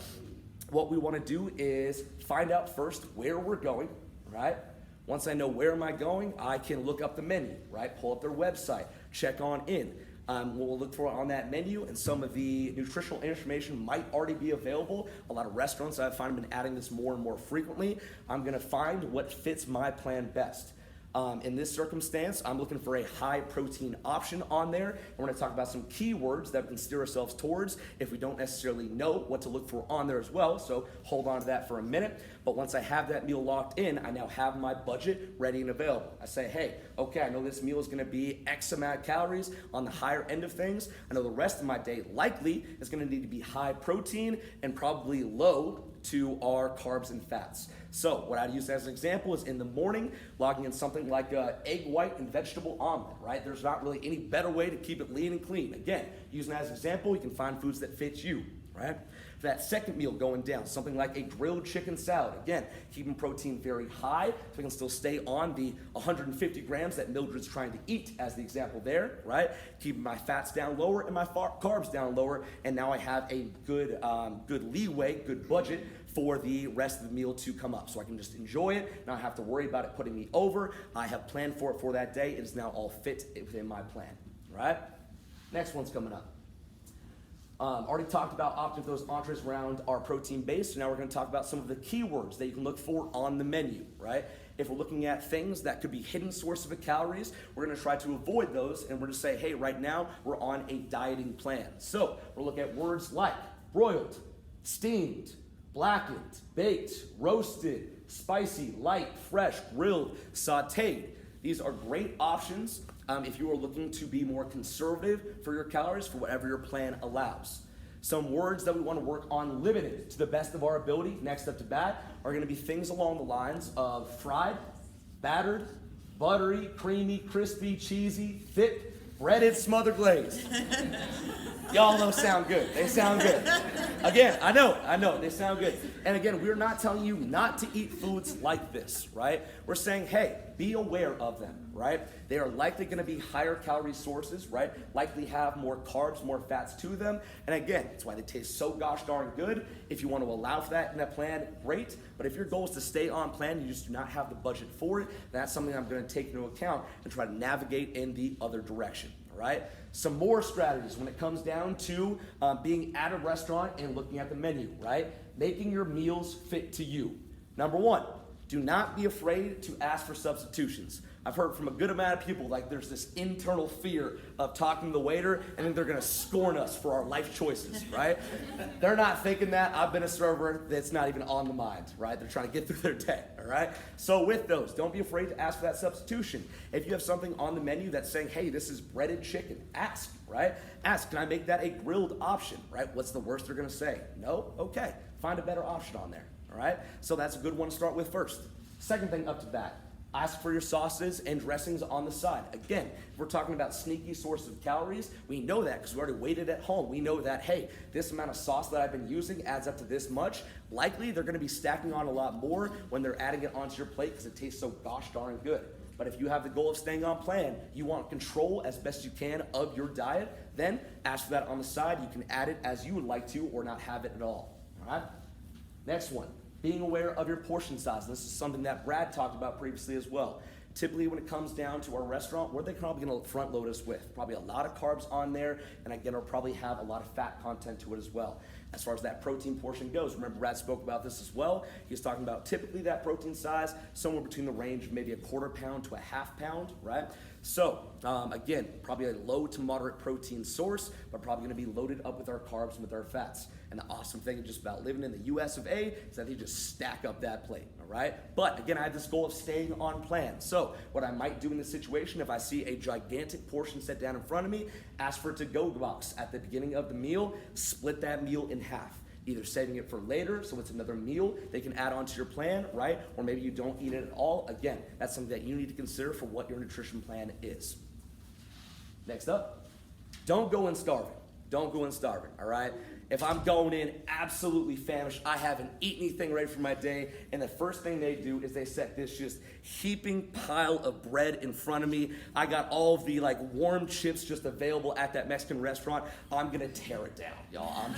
What we want to do is find out first where we're going, right? Once I know where am I going, I can look up the menu, right? Pull up their website, check on in. What we'll look for on that menu, and some of the nutritional information might already be available. A lot of restaurants I've found have been adding this more and more frequently. I'm gonna find what fits my plan best. In this circumstance, I'm looking for a high protein option on there. And we're gonna talk about some keywords that we can steer ourselves towards if we don't necessarily know what to look for on there as well. So hold on to that for a minute. But once I have that meal locked in, I now have my budget ready and available. I say, hey, okay, I know this meal is gonna be X amount of calories on the higher end of things. I know the rest of my day likely is gonna need to be high protein and probably low to our carbs and fats. So what I'd use as an example is in the morning, logging in something like an egg white and vegetable omelet, right? There's not really any better way to keep it lean and clean. Again, using that as an example, you can find foods that fit you, right? For that second meal going down, something like a grilled chicken salad. Again, keeping protein very high so we can still stay on the 150 grams that Mildred's trying to eat as the example there, right? Keeping my fats down lower and my carbs down lower, and now I have a good leeway, good budget for the rest of the meal to come up. So I can just enjoy it, not have to worry about it putting me over. I have planned for it for that day. It is now all fit within my plan, all right? Next one's coming up. Already talked about opting for those entrees around our protein base, so now we're going to talk about some of the keywords that you can look for on the menu, right? If we're looking at things that could be hidden sources of calories, we're going to try to avoid those, and we're going to say, hey, right now we're on a dieting plan. So we'll look at words like broiled, steamed, blackened, baked, roasted, spicy, light, fresh, grilled, sauteed. These are great options if you are looking to be more conservative for your calories for whatever your plan allows. Some words that we want to work on limited to the best of our ability, next up to bat, are going to be things along the lines of fried, battered, buttery, creamy, crispy, cheesy, thick, breaded, smothered glazed. Y'all those sound good. They sound good. Again, I know, they sound good. And again, we're not telling you not to eat foods like this, right? We're saying, hey, be aware of them, right? They are likely going to be higher calorie sources, right? Likely have more carbs, more fats to them. And again, that's why they taste so gosh darn good. If you want to allow for that in that plan, great. But if your goal is to stay on plan, you just do not have the budget for it, that's something I'm going to take into account and try to navigate in the other direction. Right? Some more strategies when it comes down to being at a restaurant and looking at the menu, right? Making your meals fit to you. Number one, do not be afraid to ask for substitutions. I've heard from a good amount of people like there's this internal fear of talking to the waiter and then they're gonna scorn us for our life choices, right? They're not thinking that. I've been a server that's not even on the mind, right? They're trying to get through their day, all right? So with those, don't be afraid to ask for that substitution. If you have something on the menu that's saying, hey, this is breaded chicken, ask, right? Ask, can I make that a grilled option, right? What's the worst they're gonna say? No? Okay, find a better option on there, all right? So that's a good one to start with first. Second thing up to bat, ask for your sauces and dressings on the side. Again, if we're talking about sneaky sources of calories, we know that because we already weighed it at home. We know that, hey, this amount of sauce that I've been using adds up to this much. Likely, they're gonna be stacking on a lot more when they're adding it onto your plate because it tastes so gosh darn good. But if you have the goal of staying on plan, you want control as best you can of your diet, then ask for that on the side. You can add it as you would like to or not have it at all right? Next one. Being aware of your portion size. This is something that Brad talked about previously as well. Typically when it comes down to our restaurant, what are they probably gonna front load us with? Probably a lot of carbs on there, and again, it'll probably have a lot of fat content to it as well. As far as that protein portion goes, remember Brad spoke about this as well. He was talking about typically that protein size, somewhere between the range of maybe a quarter pound to a half pound, right? So again, probably a low to moderate protein source, but probably gonna be loaded up with our carbs and with our fats. And the awesome thing just about living in the US of A is that they just stack up that plate, all right? But again, I have this goal of staying on plan. So what I might do in this situation, if I see a gigantic portion set down in front of me, ask for a to-go box at the beginning of the meal, split that meal in half. Either saving it for later, so it's another meal they can add onto your plan, right? Or maybe you don't eat it at all. Again, that's something that you need to consider for what your nutrition plan is. Next up, don't go in starving. Don't go in starving, all right? If I'm going in absolutely famished, I haven't eaten anything ready for my day, and the first thing they do is they set this just heaping pile of bread in front of me. I got all of the like warm chips just available at that Mexican restaurant. I'm gonna tear it down, y'all.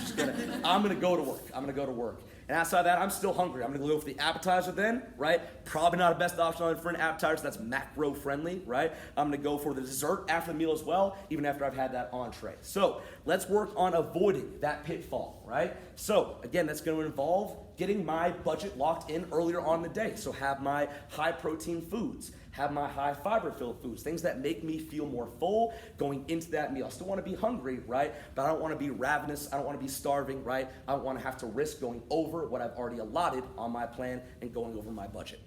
I'm gonna go to work. I'm gonna go to work. And outside of that, I'm still hungry. I'm gonna go for the appetizer then, right? Probably not a best option for an appetizer that's macro friendly, right? I'm gonna go for the dessert after the meal as well, even after I've had that entree. So let's work on avoiding that pitfall, right? So again, that's gonna involve getting my budget locked in earlier on in the day. So have my high protein foods, have my high fiber filled foods, things that make me feel more full going into that meal. I still wanna be hungry, right? But I don't wanna be ravenous, I don't wanna be starving, right? I don't wanna have to risk going over what I've already allotted on my plan and going over my budget.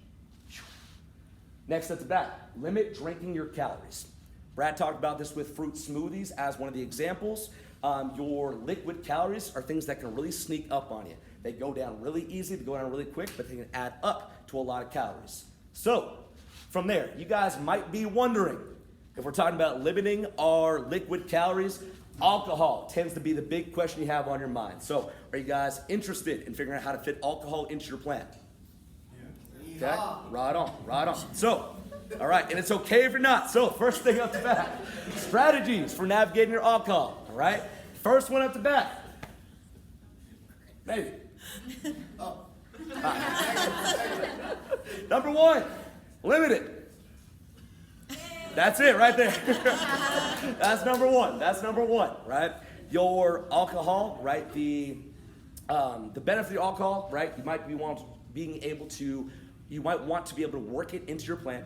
Next at the bat, limit drinking your calories. Brad talked about this with fruit smoothies as one of the examples. Your liquid calories are things that can really sneak up on you. They go down really easy, they go down really quick, but they can add up to a lot of calories. So, from there, you guys might be wondering, if we're talking about limiting our liquid calories, alcohol tends to be the big question you have on your mind. So, are you guys interested in figuring out how to fit alcohol into your plan? Yeah. Okay, right on, right on. So, all right, and it's okay if you're not. So, first thing up to bat, strategies for navigating your alcohol, all right? First one up to bat. Maybe. Number 1, limited. That's it right there. That's number 1. That's number 1, right? Your alcohol, right? The benefit of your alcohol, right? You might be you might want to be able to work it into your plan,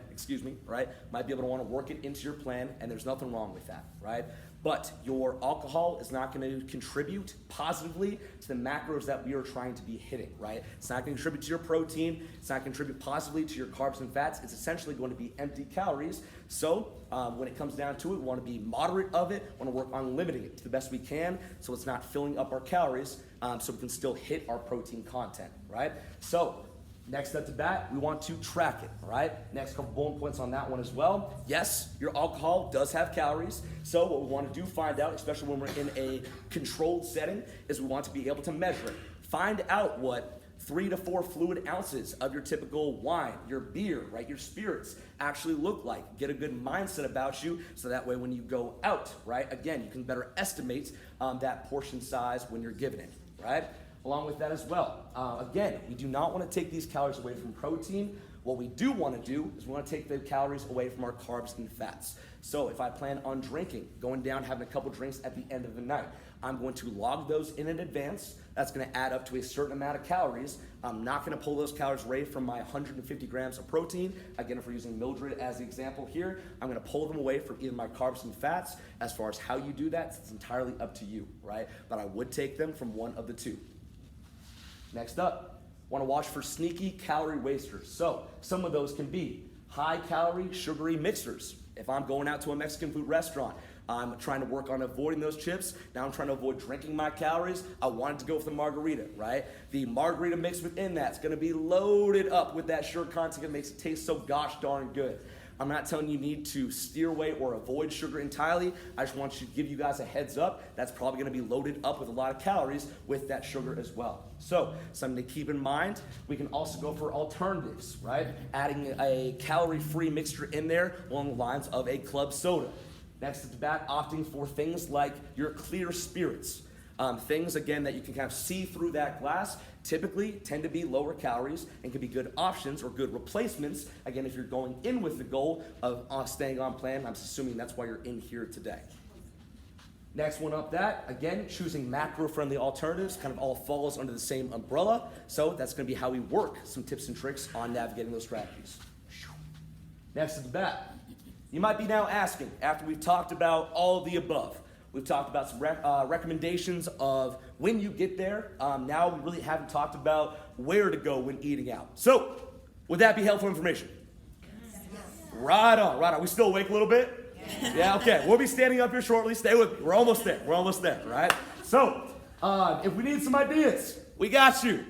right? Might be able to want to work it into your plan, and there's nothing wrong with that, right? But your alcohol is not going to contribute positively to the macros that we are trying to be hitting, right? It's not going to contribute to your protein. It's not going to contribute positively to your carbs and fats. It's essentially going to be empty calories. So when it comes down to it, we want to be moderate of it. We want to work on limiting it to the best we can so it's not filling up our calories so we can still hit our protein content, right? So next up to bat, we want to track it, right? Next couple bullet points on that one as well. Yes, your alcohol does have calories. So what we want to do, find out, especially when we're in a controlled setting, is we want to be able to measure it. Find out what 3 to 4 fluid ounces of your typical wine, your beer, right, your spirits actually look like. Get a good mindset about you so that way when you go out, right, again, you can better estimate that portion size when you're giving it, right? Along with that as well. Again, we do not want to take these calories away from protein. What we do want to do is we want to take the calories away from our carbs and fats. So if I plan on drinking, going down, having a couple drinks at the end of the night, I'm going to log those in advance. That's going to add up to a certain amount of calories. I'm not going to pull those calories away from my 150 grams of protein. Again, if we're using Mildred as the example here, I'm going to pull them away from either my carbs and fats. As far as how you do that, it's entirely up to you, right? But I would take them from one of the two. Next up, want to watch for sneaky calorie wasters. So some of those can be high calorie, sugary mixers. If I'm going out to a Mexican food restaurant, I'm trying to work on avoiding those chips. Now I'm trying to avoid drinking my calories. I wanted to go with the margarita, right? The margarita mix within that's going to be loaded up with that sugar content that makes it taste so gosh darn good. I'm not telling you need to steer away or avoid sugar entirely. I just want to give you guys a heads up. That's probably going to be loaded up with a lot of calories with that sugar as well. So something to keep in mind. We can also go for alternatives, right? Adding a calorie-free mixture in there along the lines of a club soda. Next at the bat, opting for things like your clear spirits. Things, again, that you can kind of see through that glass typically tend to be lower calories and can be good options or good replacements, again, if you're going in with the goal of staying on plan. I'm assuming that's why you're in here today. Next one up that, again, choosing macro-friendly alternatives kind of all falls under the same umbrella. So that's going to be how we work some tips and tricks on navigating those strategies. Next at the bat, you might be now asking, after we've talked about all of the above, we've talked about some recommendations of when you get there. Now we really haven't talked about where to go when eating out. So, would that be helpful information? Yes. Right on, right on. We still awake a little bit? Yes. Yeah, okay. We'll be standing up here shortly. Stay with me. We're almost there, right? So, if we need some ideas, we got you.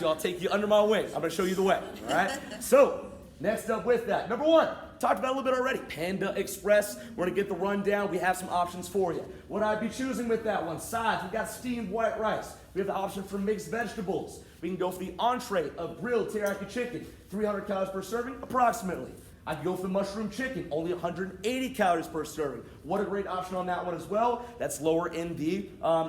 I'll take you under my wing. I'm going to show you the way, all right? So, next up with that, number 1. Talked about a little bit already. Panda Express. We're going to get the rundown. We have some options for you. What I'd be choosing with that one? Sides. We've got steamed white rice. We have the option for mixed vegetables. We can go for the entree of grilled teriyaki chicken. 300 calories per serving, approximately. I can go for the mushroom chicken. Only 180 calories per serving. What a great option on that one as well. That's lower in the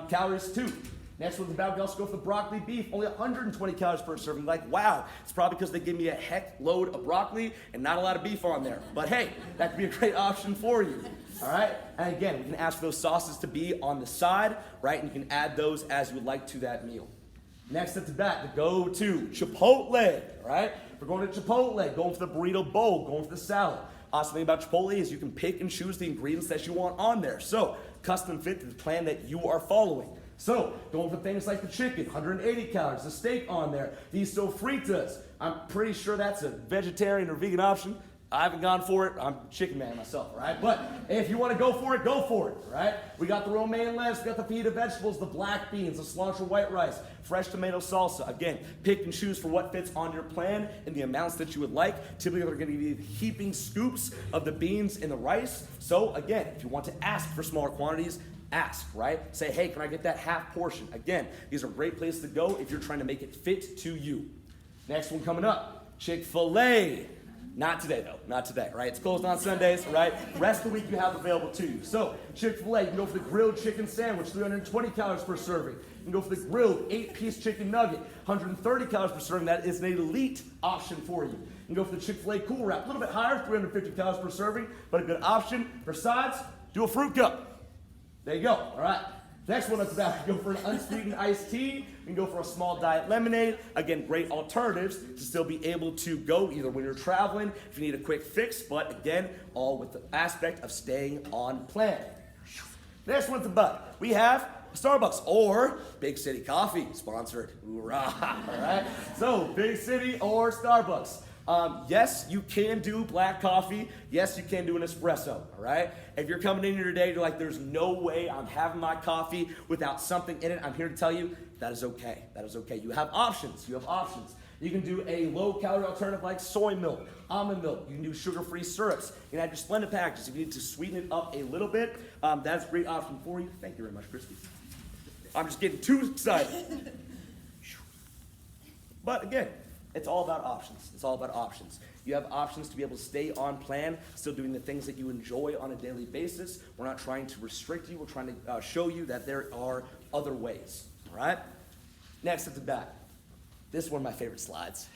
calories too. Next one's about, we also go for the broccoli beef, only 120 calories per serving. Like, wow, it's probably because they give me a heck load of broccoli and not a lot of beef on there. But hey, that could be a great option for you. All right, and again, we can ask for those sauces to be on the side, right? And you can add those as you would like to that meal. Next at the bat, the go-to, Chipotle, right? We're going to Chipotle, going for the burrito bowl, going for the salad. Awesome thing about Chipotle is you can pick and choose the ingredients that you want on there. So, custom fit to the plan that you are following. So, going for things like the chicken, 180 calories, the steak on there, these sofritas. I'm pretty sure that's a vegetarian or vegan option. I haven't gone for it. I'm a chicken man myself, right? But if you want to go for it, right? We got the romaine lettuce, we got the feta vegetables, the black beans, the cilantro white rice, fresh tomato salsa. Again, pick and choose for what fits on your plan and the amounts that you would like. Typically, they're going to be heaping scoops of the beans in the rice. So again, if you want to ask for smaller quantities, ask, right? Say, hey, can I get that half portion? Again, these are great places to go if you're trying to make it fit to you. Next one coming up, Chick-fil-A. Not today though, not today, right? It's closed on Sundays, right? Rest of the week you have available to you. So Chick-fil-A, you can go for the grilled chicken sandwich, 320 calories per serving. You can go for the grilled 8-piece chicken nugget, 130 calories per serving. That is an elite option for you. You can go for the Chick-fil-A Cool Wrap, a little bit higher, 350 calories per serving, but a good option. For sides, do a fruit cup. There you go, all right. Next one up about, you go for an unsweetened iced tea. You can go for a small diet lemonade. Again, great alternatives to still be able to go either when you're traveling, if you need a quick fix, but again, all with the aspect of staying on plan. Next one's about, we have Starbucks or Big City Coffee, sponsored. Hoorah! All right. So Big City or Starbucks. Yes, you can do black coffee. Yes, you can do an espresso, all right? If you're coming in here today, you're like, there's no way I'm having my coffee without something in it. I'm here to tell you that is okay. That is okay. You have options. You have options. You can do a low-calorie alternative like soy milk, almond milk. You can do sugar-free syrups. You can add your Splenda packages. If you need to sweeten it up a little bit, that's a great option for you. Thank you very much, Christy. I'm just getting too excited. But again, it's all about options. It's all about options. You have options to be able to stay on plan, still doing the things that you enjoy on a daily basis. We're not trying to restrict you. We're trying to show you that there are other ways, all right? Next at the back. This is one of my favorite slides.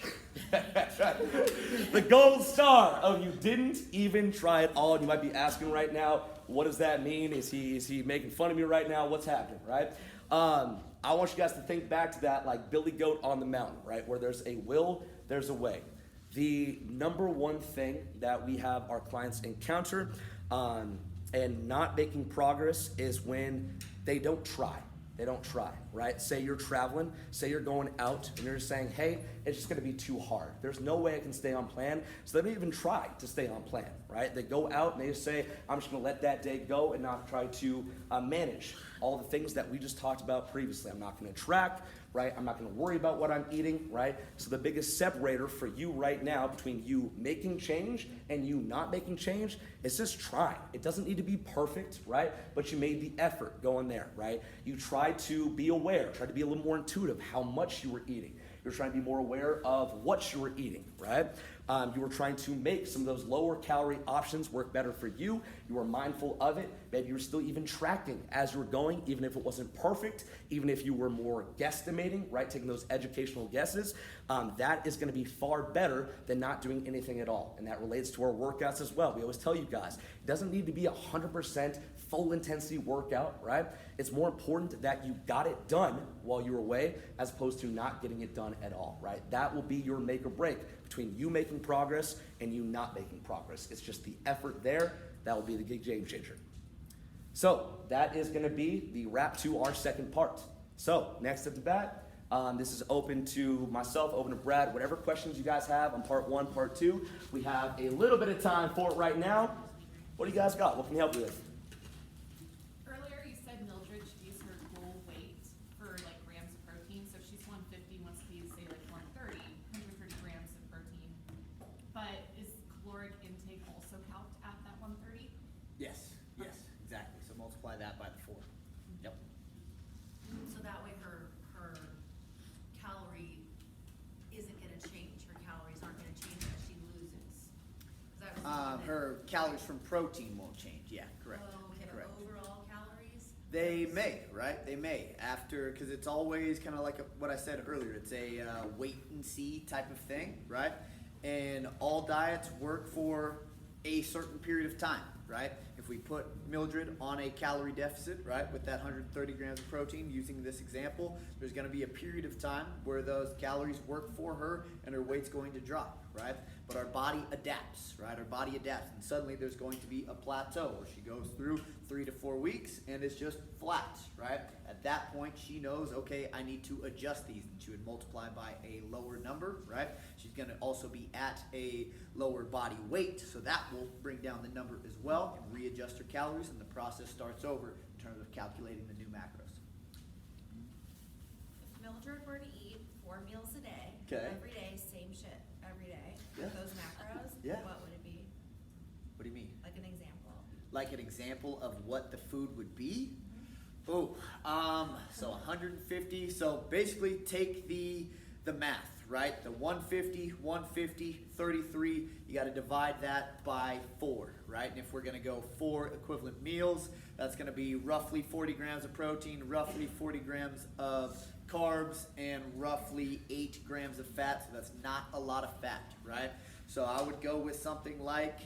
The gold star of you didn't even try it all. And you might be asking right now, what does that mean? Is he making fun of me right now? What's happening, right? I want you guys to think back to that like Billy Goat on the mountain, right? Where there's a will, there's a way. The number one thing that we have our clients encounter and not making progress is when they don't try. They don't try, right? Say you're traveling, say you're going out, and you're just saying, hey, it's just gonna be too hard. There's no way I can stay on plan. So they don't even try to stay on plan, right? They go out and they just say, I'm just gonna let that day go and not try to manage all the things that we just talked about previously. I'm not gonna track, right? I'm not gonna worry about what I'm eating, right? So the biggest separator for you right now between you making change and you not making change is just trying. It doesn't need to be perfect, right? But you made the effort going there, right? You tried to be aware, tried to be a little more intuitive how much you were eating. You're trying to be more aware of what you were eating, right? You were trying to make some of those lower calorie options work better for you. You were mindful of it. Maybe you were still even tracking as you were going, even if it wasn't perfect, even if you were more guesstimating, right? Taking those educational guesses. That is gonna be far better than not doing anything at all. And that relates to our workouts as well. We always tell you guys, it doesn't need to be 100% full intensity workout, right? It's more important that you got it done while you were away as opposed to not getting it done at all, right? That will be your make or break between you making progress and you not making progress. It's just the effort there that will be the game changer. So that is gonna be the wrap to our second part. So next at the bat, this is open to myself, open to Brad, whatever questions you guys have on part one, part two. We have a little bit of time for it right now. What do you guys got? What can we help you with? Earlier you said Mildred should use her goal weight for like grams of protein. So if she's 150, wants to use say like 130 grams of protein. But is caloric intake also calced at that 130? Yes, exactly. So multiply that by the 4. Yep. So that way her calorie isn't gonna change, her calories aren't gonna change as she loses. 'Cause that was the Her calories from protein won't change. Yeah, correct. Oh, okay, but Correct. overall calories? They may, right? They may after, because it's always kind of like what I said earlier. It's a wait and see type of thing, right? And all diets work for a certain period of time, right? If we put Mildred on a calorie deficit, right, with that 130 grams of protein, using this example, there's going to be a period of time where those calories work for her and her weight's going to drop, right? But our body adapts, right? Our body adapts, and suddenly there's going to be a plateau where she goes through 3 to 4 weeks and it's just flat, right? At that point, she knows, okay, I need to adjust these, and she would multiply by a lower number, right? She's going to also be at a lower body weight, so that will bring down the number as well and readjust her calories, and the process starts over in terms of calculating the new macros. If Mildred were to eat 4 meals a day, Okay. every day, same shit, every day, Yeah. with those macros, Yeah. what would it be? What do you mean? Like an example. Like an example of what the food would be? Oh, so 150. So basically take the math, right? The 150, 150, 33, you got to divide that by 4, right? And if we're going to go 4 equivalent meals, that's going to be roughly 40 grams of protein, roughly 40 grams of carbs, and roughly 8 grams of fat. So that's not a lot of fat, right? So I would go with something like,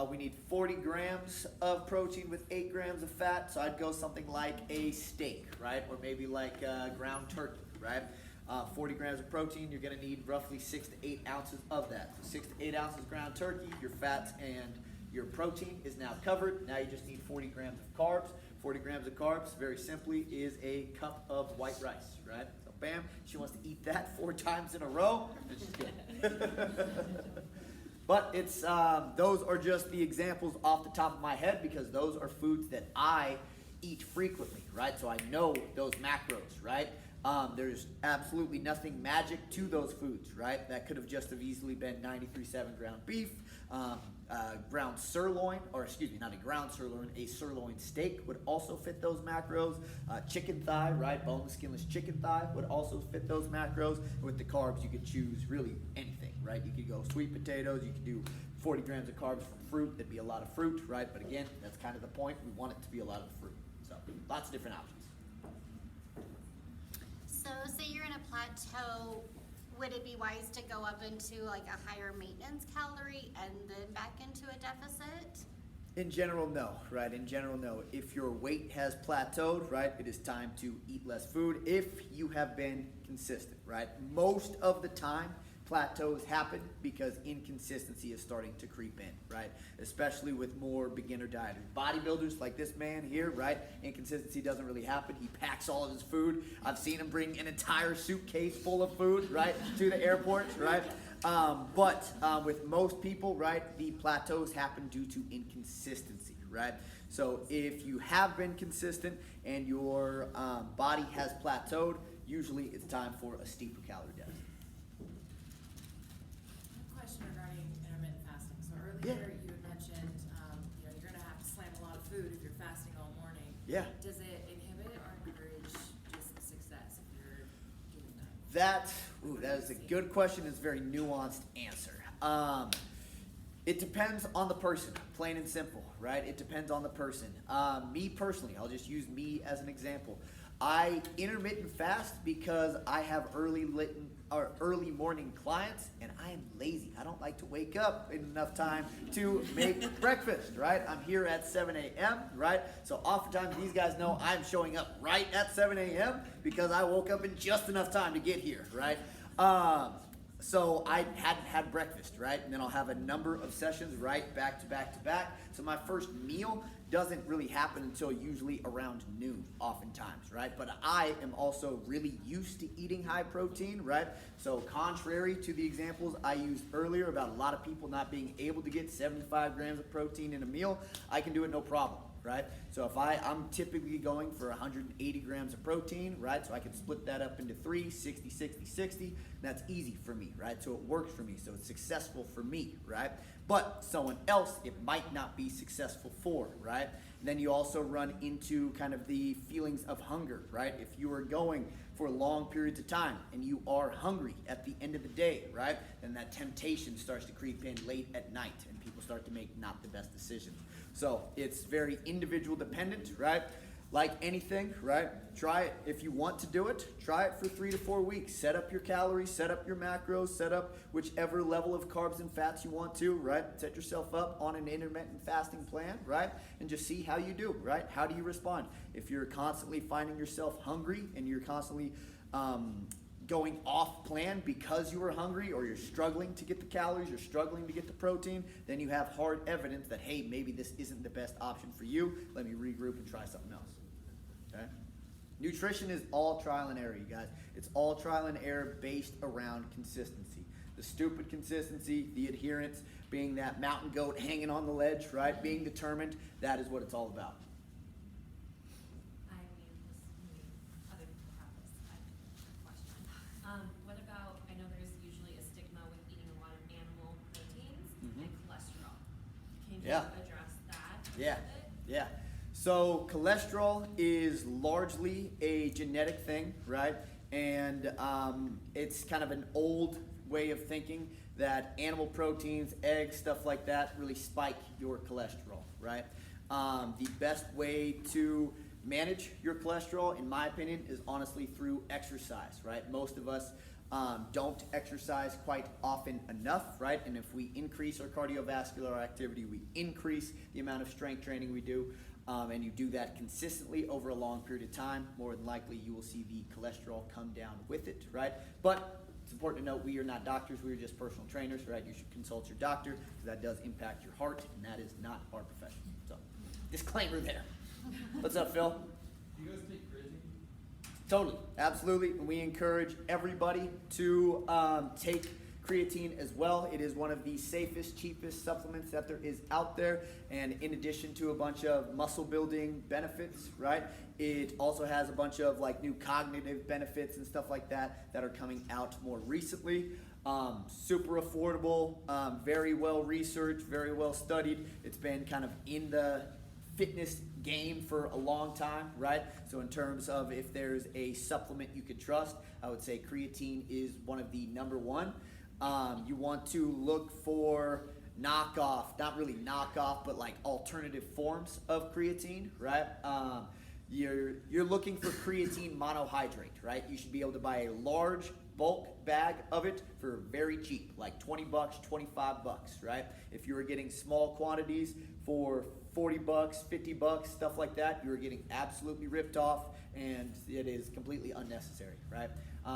we need 40 grams of protein with 8 grams of fat. So I'd go something like a steak, right? Or maybe like ground turkey, right? 40 grams of protein, you're going to need roughly 6 to 8 ounces of that. So 6 to 8 ounces ground turkey, your fats and your protein is now covered. Now you just need 40 grams of carbs. 40 grams of carbs, very simply, is a cup of white rice, right? So bam, she wants to eat that 4 times in a row. She's good. But it's those are just the examples off the top of my head because those are foods that I eat frequently, right? So I know those macros, right? There's absolutely nothing magic to those foods, right? That could have just have easily been 93.7 ground beef, ground sirloin, or excuse me, not a ground sirloin, a sirloin steak would also fit those macros. Chicken thigh, right? Boneless, skinless chicken thigh would also fit those macros. With the carbs, you could choose really anything, right? You could go sweet potatoes, you could do 40 grams of carbs from fruit, that'd be a lot of fruit, right? But again, that's kind of the point. We want it to be a lot of fruit. So lots of different options. So say you're in a plateau, would it be wise to go up into like a higher maintenance calorie and then back into a deficit? In general, no, right? In general, no. If your weight has plateaued, right, it is time to eat less food if you have been consistent, right? Most of the time, plateaus happen because inconsistency is starting to creep in, right? Especially with more beginner dieters. Bodybuilders like this man here, right? Inconsistency doesn't really happen. He packs all of his food. I've seen him bring an entire suitcase full of food, right, to the airports, right? But with most people, right, the plateaus happen due to inconsistency, right? So if you have been consistent and your body has plateaued, usually it's time for a steeper calorie deficit. Question regarding intermittent fasting. So earlier you had mentioned, you're going to have to slam a lot of food if you're fasting all morning. Yeah. Does it inhibit or encourage just success if you're doing that? That is a good question. It's a very nuanced answer. It depends on the person, plain and simple, right? It depends on the person. Me personally, I'll just use me as an example. I intermittent fast because I have early morning clients and I am lazy. I don't like to wake up in enough time to make breakfast, right? I'm here at 7 a.m., right? So oftentimes these guys know I'm showing up right at 7 a.m. because I woke up in just enough time to get here, right? So I hadn't had breakfast, right? And then I'll have a number of sessions right back to back to back. So my first meal doesn't really happen until usually around noon oftentimes, right? But I am also really used to eating high protein, right? So contrary to the examples I used earlier about a lot of people not being able to get 75 grams of protein in a meal, I can do it no problem, right? So if I'm typically going for 180 grams of protein, right? So I can split that up into 3, 60, 60, 60. That's easy for me, right? So it works for me. So it's successful for me, right? But someone else, it might not be successful for, right? And then you also run into kind of the feelings of hunger, right? If you are going for long periods of time and you are hungry at the end of the day, right? Then that temptation starts to creep in late at night and people start to make not the best decisions. So it's very individual dependent, right? Like anything, right? Try it. If you want to do it, try it for 3 to 4 weeks. Set up your calories, set up your macros, set up whichever level of carbs and fats you want to, right? Set yourself up on an intermittent fasting plan, right? And just see how you do, right? How do you respond? If you're constantly finding yourself hungry and you're constantly going off plan because you are hungry or you're struggling to get the calories, you're struggling to get the protein, then you have hard evidence that, hey, maybe this isn't the best option for you. Let me regroup and try something else. Okay? Nutrition is all trial and error, you guys. It's all trial and error based around consistency. The stupid consistency, the adherence, being that mountain goat hanging on the ledge, right? Being determined, that is what it's all about. Other people have this question. What about, I know there's usually a stigma with eating a lot of animal proteins and cholesterol. Can you address that a little bit? Yeah. So cholesterol is largely a genetic thing, right? And it's kind of an old way of thinking that animal proteins, eggs, stuff like that really spike your cholesterol, right? The best way to manage your cholesterol, in my opinion, is honestly through exercise, right? Most of us don't exercise quite often enough, right? And if we increase our cardiovascular activity, we increase the amount of strength training we do, and you do that consistently over a long period of time, more than likely you will see the cholesterol come down with it, right? But it's important to note we are not doctors, we are just personal trainers, right? You should consult your doctor because that does impact your heart, and that is not our profession. So, disclaimer there. What's up, Phil? Do you guys take creatine? Totally, absolutely. And we encourage everybody to take creatine as well. It is one of the safest, cheapest supplements that there is out there. And in addition to a bunch of muscle building benefits, right? It also has a bunch of like new cognitive benefits and stuff like that that are coming out more recently. Super affordable, very well researched, very well studied. It's been kind of in the fitness game for a long time, right? So in terms of if there's a supplement you could trust, I would say creatine is one of the number one. You want to look for knockoff, not really knockoff, but like alternative forms of creatine, right? You're looking for creatine monohydrate, right? You should be able to buy a large bulk bag of it for very cheap, like $20, $25, right? If you were getting small quantities for $40, $50, stuff like that, you are getting absolutely ripped off, and it is completely unnecessary, right?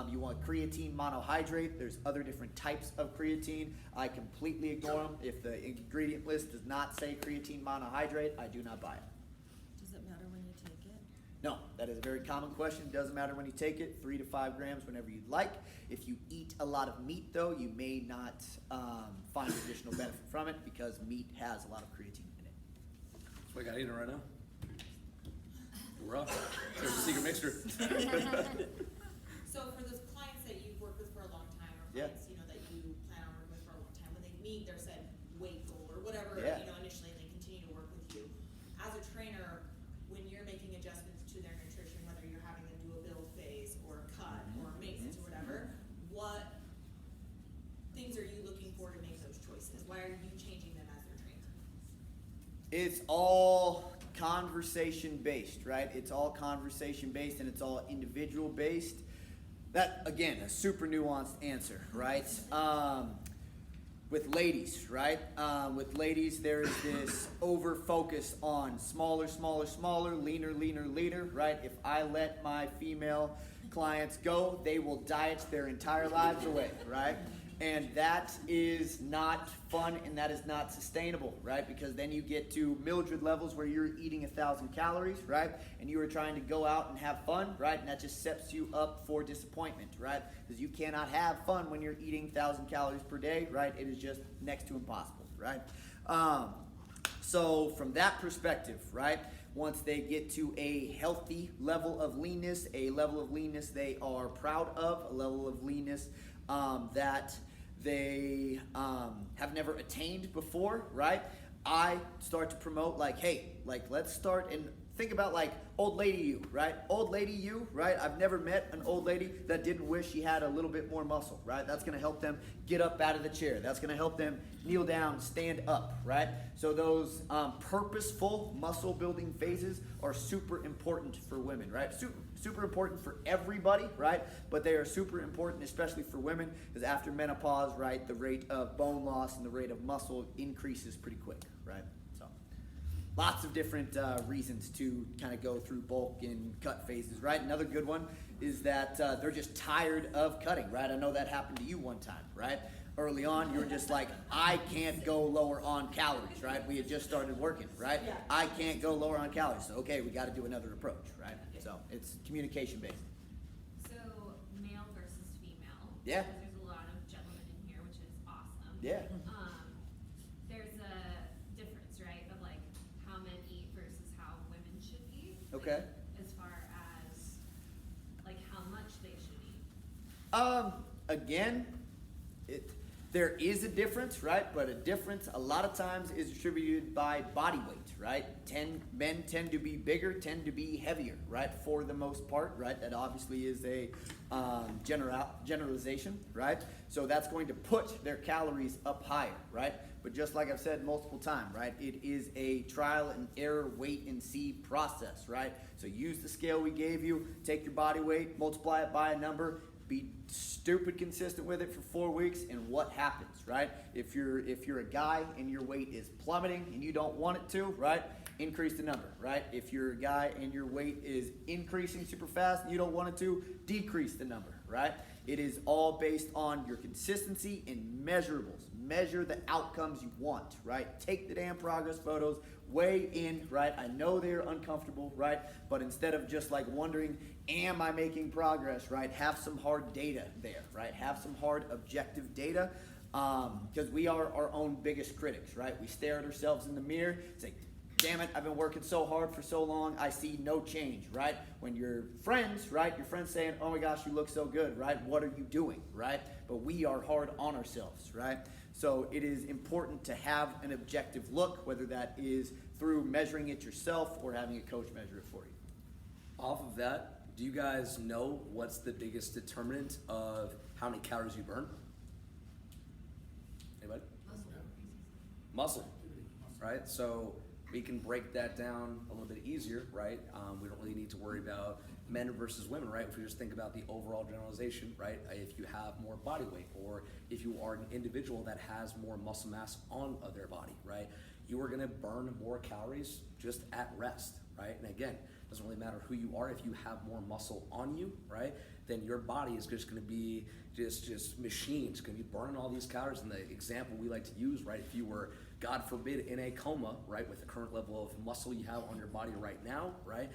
You want creatine monohydrate. There's other different types of creatine. I completely ignore them. If the ingredient list does not say creatine monohydrate, I do not buy it. Does it matter when you take it? No, that is a very common question. Doesn't matter when you take it, 3 to 5 grams whenever you'd like. If you eat a lot of meat, though, you may not find additional benefit from it because meat has a lot of creatine in it. So I got eating right now. We're off. There's a secret mixture. So for those clients that you've worked with for a long time, or Yeah. clients, that you plan on working with for a long time, when they meet their said weight goal or whatever, Yeah. Initially, and they continue to work with you, as a trainer, when you're making adjustments to their nutrition, whether you're having them do a build phase or a cut or a maintenance or whatever, what things are you looking for to make those choices? Why are you changing them as their trainer? It's all conversation based, right? It's all conversation based and it's all individual based. That, again, a super nuanced answer, right? With ladies, right? With ladies, there is this over focus on smaller, leaner, leaner, right? If I let my female clients go, they will diet their entire lives away, right? And that is not fun and that is not sustainable, right? Because then you get to Mildred levels where you're eating 1,000 calories, right? And you are trying to go out and have fun, right? And that just sets you up for disappointment, right? Because you cannot have fun when you're eating 1,000 calories per day, right? It is just next to impossible, right? So from that perspective, right? Once they get to a healthy level of leanness, a level of leanness they are proud of, a level of leanness that they have never attained before, right? I start to promote like, hey, like let's start and think about like old lady you, right? Old lady you, right? I've never met an old lady that didn't wish she had a little bit more muscle, right? That's gonna help them get up out of the chair. That's gonna help them kneel down, stand up, right? So those purposeful muscle building phases are super important for women, right? Super important for everybody, right? But they are super important, especially for women, because after menopause, right, the rate of bone loss and the rate of muscle increases pretty quick, right? So lots of different reasons to kind of go through bulk and cut phases, right? Another good one is that they're just tired of cutting, right? I know that happened to you one time, right? Early on, you were just like, I can't go lower on calories, right? We had just started working, right? I can't go lower on calories. So, okay, we got to do another approach, right? So it's communication based. So male versus female. Yeah. Because there's a lot of gentlemen in here, which is awesome. Yeah. There's a difference, right, of like how men eat versus how women should eat. Okay. As far as like how much they should eat. Again, There is a difference, right? But a difference a lot of times is attributed by body weight, right? Men tend to be bigger, tend to be heavier, right? For the most part, right? That obviously is a generalization, right? So that's going to put their calories up higher, right? But just like I've said multiple times, right? It is a trial and error, wait and see process, right? So use the scale we gave you, take your body weight, multiply it by a number, be stupid consistent with it for 4 weeks, and what happens, right? If you're a guy and your weight is plummeting and you don't want it to, right? Increase the number, right? If you're a guy and your weight is increasing super fast and you don't want it to, decrease the number, right? It is all based on your consistency and measurables. Measure the outcomes you want, right? Take the damn progress photos, weigh in, right? I know they're uncomfortable, right? But instead of just like wondering, am I making progress, right? Have some hard data there, right? Have some hard objective data, because we are our own biggest critics, right? We stare at ourselves in the mirror, say, damn it, I've been working so hard for so long, I see no change, right? When your friends, right? Your friends saying, oh my gosh, you look so good, right? What are you doing, right? But we are hard on ourselves, right? So it is important to have an objective look, whether that is through measuring it yourself or having a coach measure it for you. Off of that, do you guys know what's the biggest determinant of how many calories you burn? Anybody? Muscle, right? So we can break that down a little bit easier, right? We don't really need to worry about men versus women, right? If we just think about the overall generalization, right? If you have more body weight, or if you are an individual that has more muscle mass on their body, right? You are gonna burn more calories just at rest, right? And again, it doesn't really matter who you are. If you have more muscle on you, right? Then your body is just gonna be just machine. It's gonna be burning all these calories. And the example we like to use, right? If you were, God forbid, in a coma, right? With the current level of muscle you have on your body right now, right?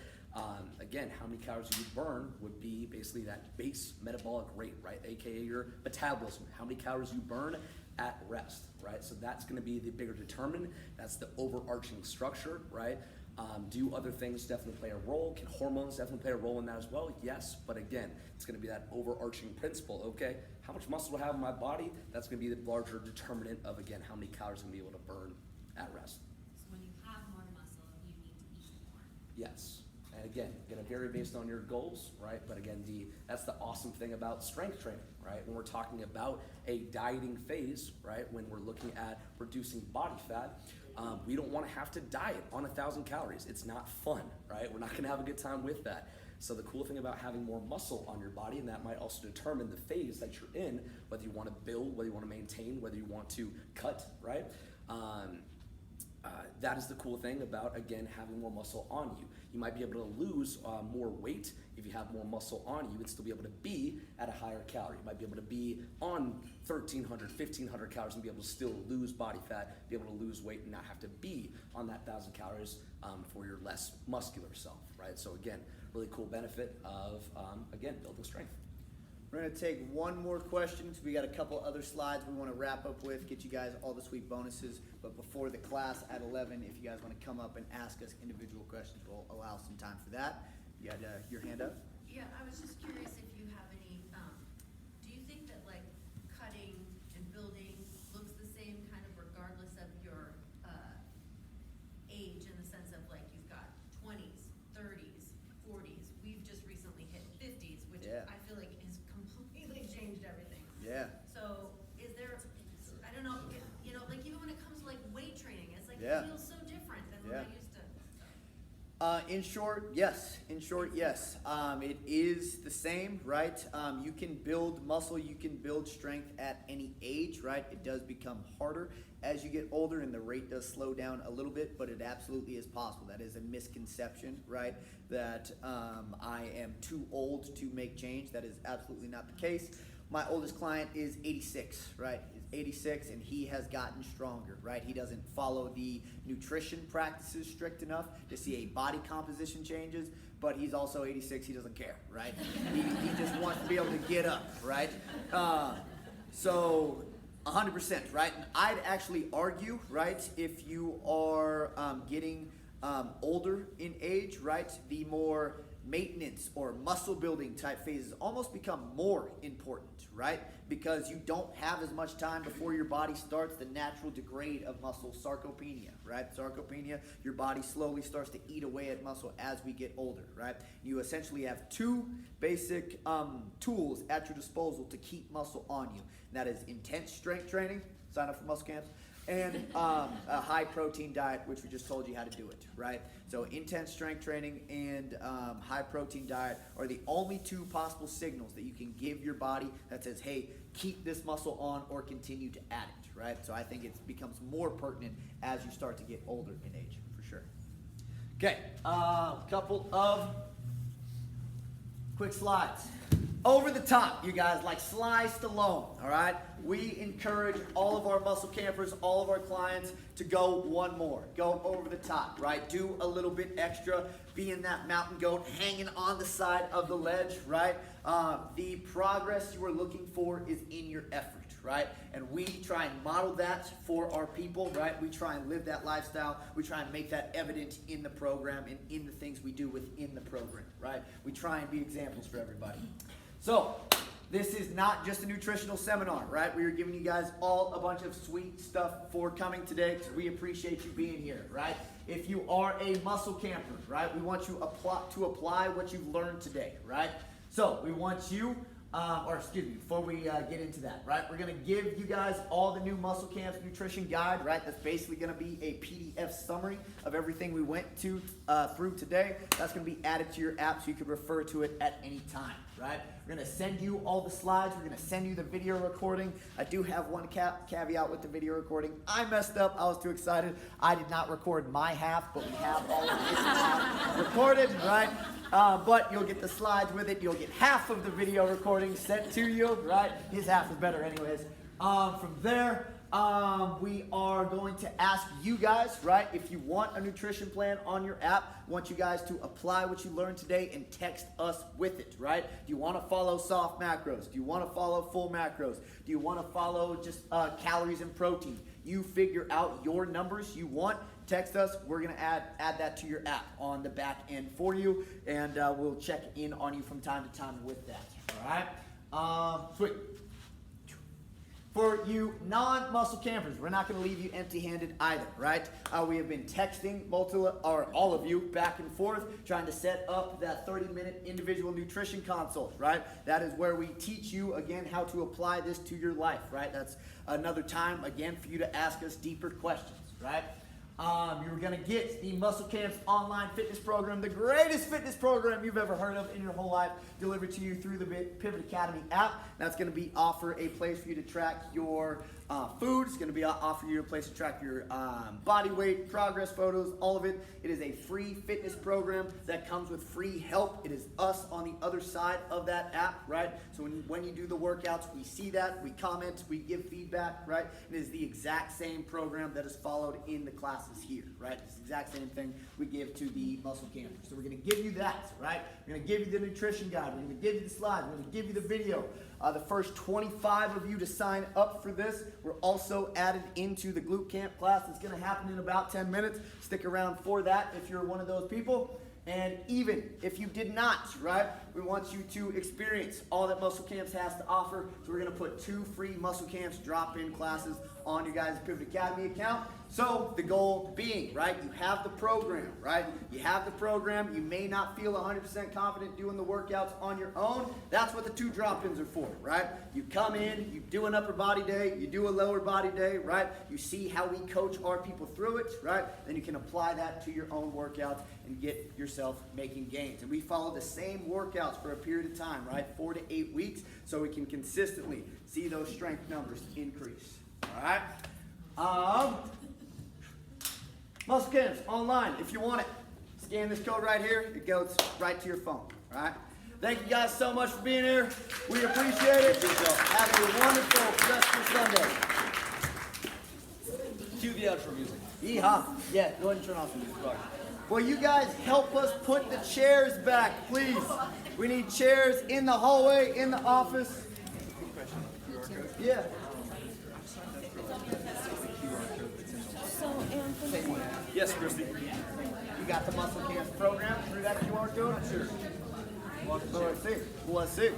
Again, how many calories you burn would be basically that base metabolic rate, right? AKA your metabolism, how many calories you burn at rest, right? So that's gonna be the bigger determinant. That's the overarching structure, right? Do other things definitely play a role? Can hormones definitely play a role in that as well? Yes, but again, it's gonna be that overarching principle, okay? How much muscle do I have in my body? That's gonna be the larger determinant of, again, how many calories I'm gonna be able to burn at rest. So when you have more muscle, you need to eat more. Yes. And again, gonna vary based on your goals, right? But again, that's the awesome thing about strength training, right? When we're talking about a dieting phase, right? When we're looking at reducing body fat, we don't wanna have to diet on 1,000 calories. It's not fun, right? We're not gonna have a good time with that. So the cool thing about having more muscle on your body, and that might also determine the phase that you're in, whether you wanna build, whether you wanna maintain, whether you want to cut, right? That is the cool thing about, again, having more muscle on you. You might be able to lose more weight if you have more muscle on you and still be able to be at a higher calorie. You might be able to be on 1,300, 1,500 calories and be able to still lose body fat, be able to lose weight and not have to be on that 1,000 calories for your less muscular self, right? So again, really cool benefit of, again, building strength. We're gonna take one more question because we got a couple other slides we want to wrap up with, get you guys all the sweet bonuses. But before the class at 11, if you guys want to come up and ask us individual questions, we'll allow some time for that. You got your hand up? Yeah, I was just curious if you have any, do you think that like cutting and building looks the same kind of regardless of your age, in the sense of like you've got 20s, 30s, 40s. We've just recently hit 50s, which Yeah. I feel like has completely changed everything. Yeah. So is there, I don't know, you know, like even when it comes to like weight training, it's like Yeah. it feels so different than what Yeah. I used to. In short, yes. In short, yes. It is the same, right? You can build muscle, you can build strength at any age, right? It does become harder as you get older and the rate does slow down a little bit, but it absolutely is possible. That is a misconception, right? That I am too old to make change. That is absolutely not the case. My oldest client is 86, right? He's 86 and he has gotten stronger, right? He doesn't follow the nutrition practices strict enough to see a body composition changes, but he's also 86, he doesn't care, right? he just wants to be able to get up, right? So 100%, right? And I'd actually argue, right, if you are getting older in age, right, the more maintenance or muscle building type phases almost become more important, right? Because you don't have as much time before your body starts the natural degrade of muscle, sarcopenia, right? Sarcopenia, your body slowly starts to eat away at muscle as we get older, right? You essentially have two basic tools at your disposal to keep muscle on you. And that is intense strength training, sign up for muscle camps, and a high protein diet, which we just told you how to do it, right? So intense strength training and high protein diet are the only two possible signals that you can give your body that says, hey, keep this muscle on or continue to add it, right? So I think it becomes more pertinent as you start to get older in age, for sure. Okay, couple of quick slides. Over the top, you guys, like Sly Stallone, all right? We encourage all of our muscle campers, all of our clients to go one more. Go over the top, right? Do a little bit extra. Being that mountain goat hanging on the side of the ledge, right? The progress you are looking for is in your effort, right? And we try and model that for our people, right? We try and live that lifestyle. We try and make that evident in the program and in the things we do within the program, right? We try and be examples for everybody. So, this is not just a nutritional seminar, right? We are giving you guys all a bunch of sweet stuff for coming today because we appreciate you being here, right? If you are a muscle camper, right, we want you to apply what you've learned today, right? So, we want you, before we get into that, right, we're going to give you guys all the new Muscle Camps Nutrition Guide, right? That's basically going to be a PDF summary of everything we went through today. That's going to be added to your app so you can refer to it at any time, right? We're going to send you all the slides. We're going to send you the video recording. I do have one caveat with the video recording. I messed up. I was too excited. I did not record my half, but we have all of this recorded, right? But you'll get the slides with it. You'll get half of the video recording sent to you, right? His half is better anyways. From there, we are going to ask you guys, right, if you want a nutrition plan on your app, I want you guys to apply what you learned today and text us with it, right? Do you want to follow soft macros? Do you want to follow full macros? Do you want to follow just calories and protein? You figure out your numbers you want. Text us. We're going to add that to your app on the back end for you, and we'll check in on you from time to time with that, all right? Sweet. For you non-muscle campers, we're not going to leave you empty-handed either, right? We have been texting all of you back and forth, trying to set up that 30-minute individual nutrition consult, right? That is where we teach you, again, how to apply this to your life, right? That's another time, again, for you to ask us deeper questions, right? You're going to get the Muscle Camps online fitness program, the greatest fitness program you've ever heard of in your whole life, delivered to you through the Pivot Academy app. That's going to offer a place for you to track your food. It's going to offer you a place to track your body weight, progress photos, all of it. It is a free fitness program that comes with free help. It is us on the other side of that app, right? So when you do the workouts, we see that, we comment, we give feedback, right? It is the exact same program that is followed in the classes here, right? It's the exact same thing we give to the muscle campers. So we're going to give you that, right? We're going to give you the nutrition guide. We're going to give you the slides. We're going to give you the video. The first 25 of you to sign up for this were also added into the glute camp class. It's going to happen in about 10 minutes. Stick around for that if you're one of those people. And even if you did not, right, we want you to experience all that Muscle Camps has to offer. So we're going to put 2 free Muscle Camps drop-in classes on your guys' Pivot Academy account. So the goal being, right, you have the program, right? You have the program. You may not feel 100% confident doing the workouts on your own. That's what the 2 drop-ins are for, right? You come in, you do an upper body day, you do a lower body day, right? You see how we coach our people through it, right? Then you can apply that to your own workouts and get yourself making gains. And we follow the same workouts for a period of time, right? 4 to 8 weeks, so we can consistently see those strength numbers increase, all right? Muscle Camps online, if you want it, scan this code right here. It goes right to your phone, all right? Thank you guys so much for being here. We appreciate it. Have a wonderful rest of your Sunday. Cue the outro music. Yeehaw. Yeah, go ahead and turn off the music. Will you guys help us put the chairs back, please? We need chairs in the hallway, in the office. Yeah. Yes, Christy. You got the Muscle Camps program. through that QR code? Sure. Let's see.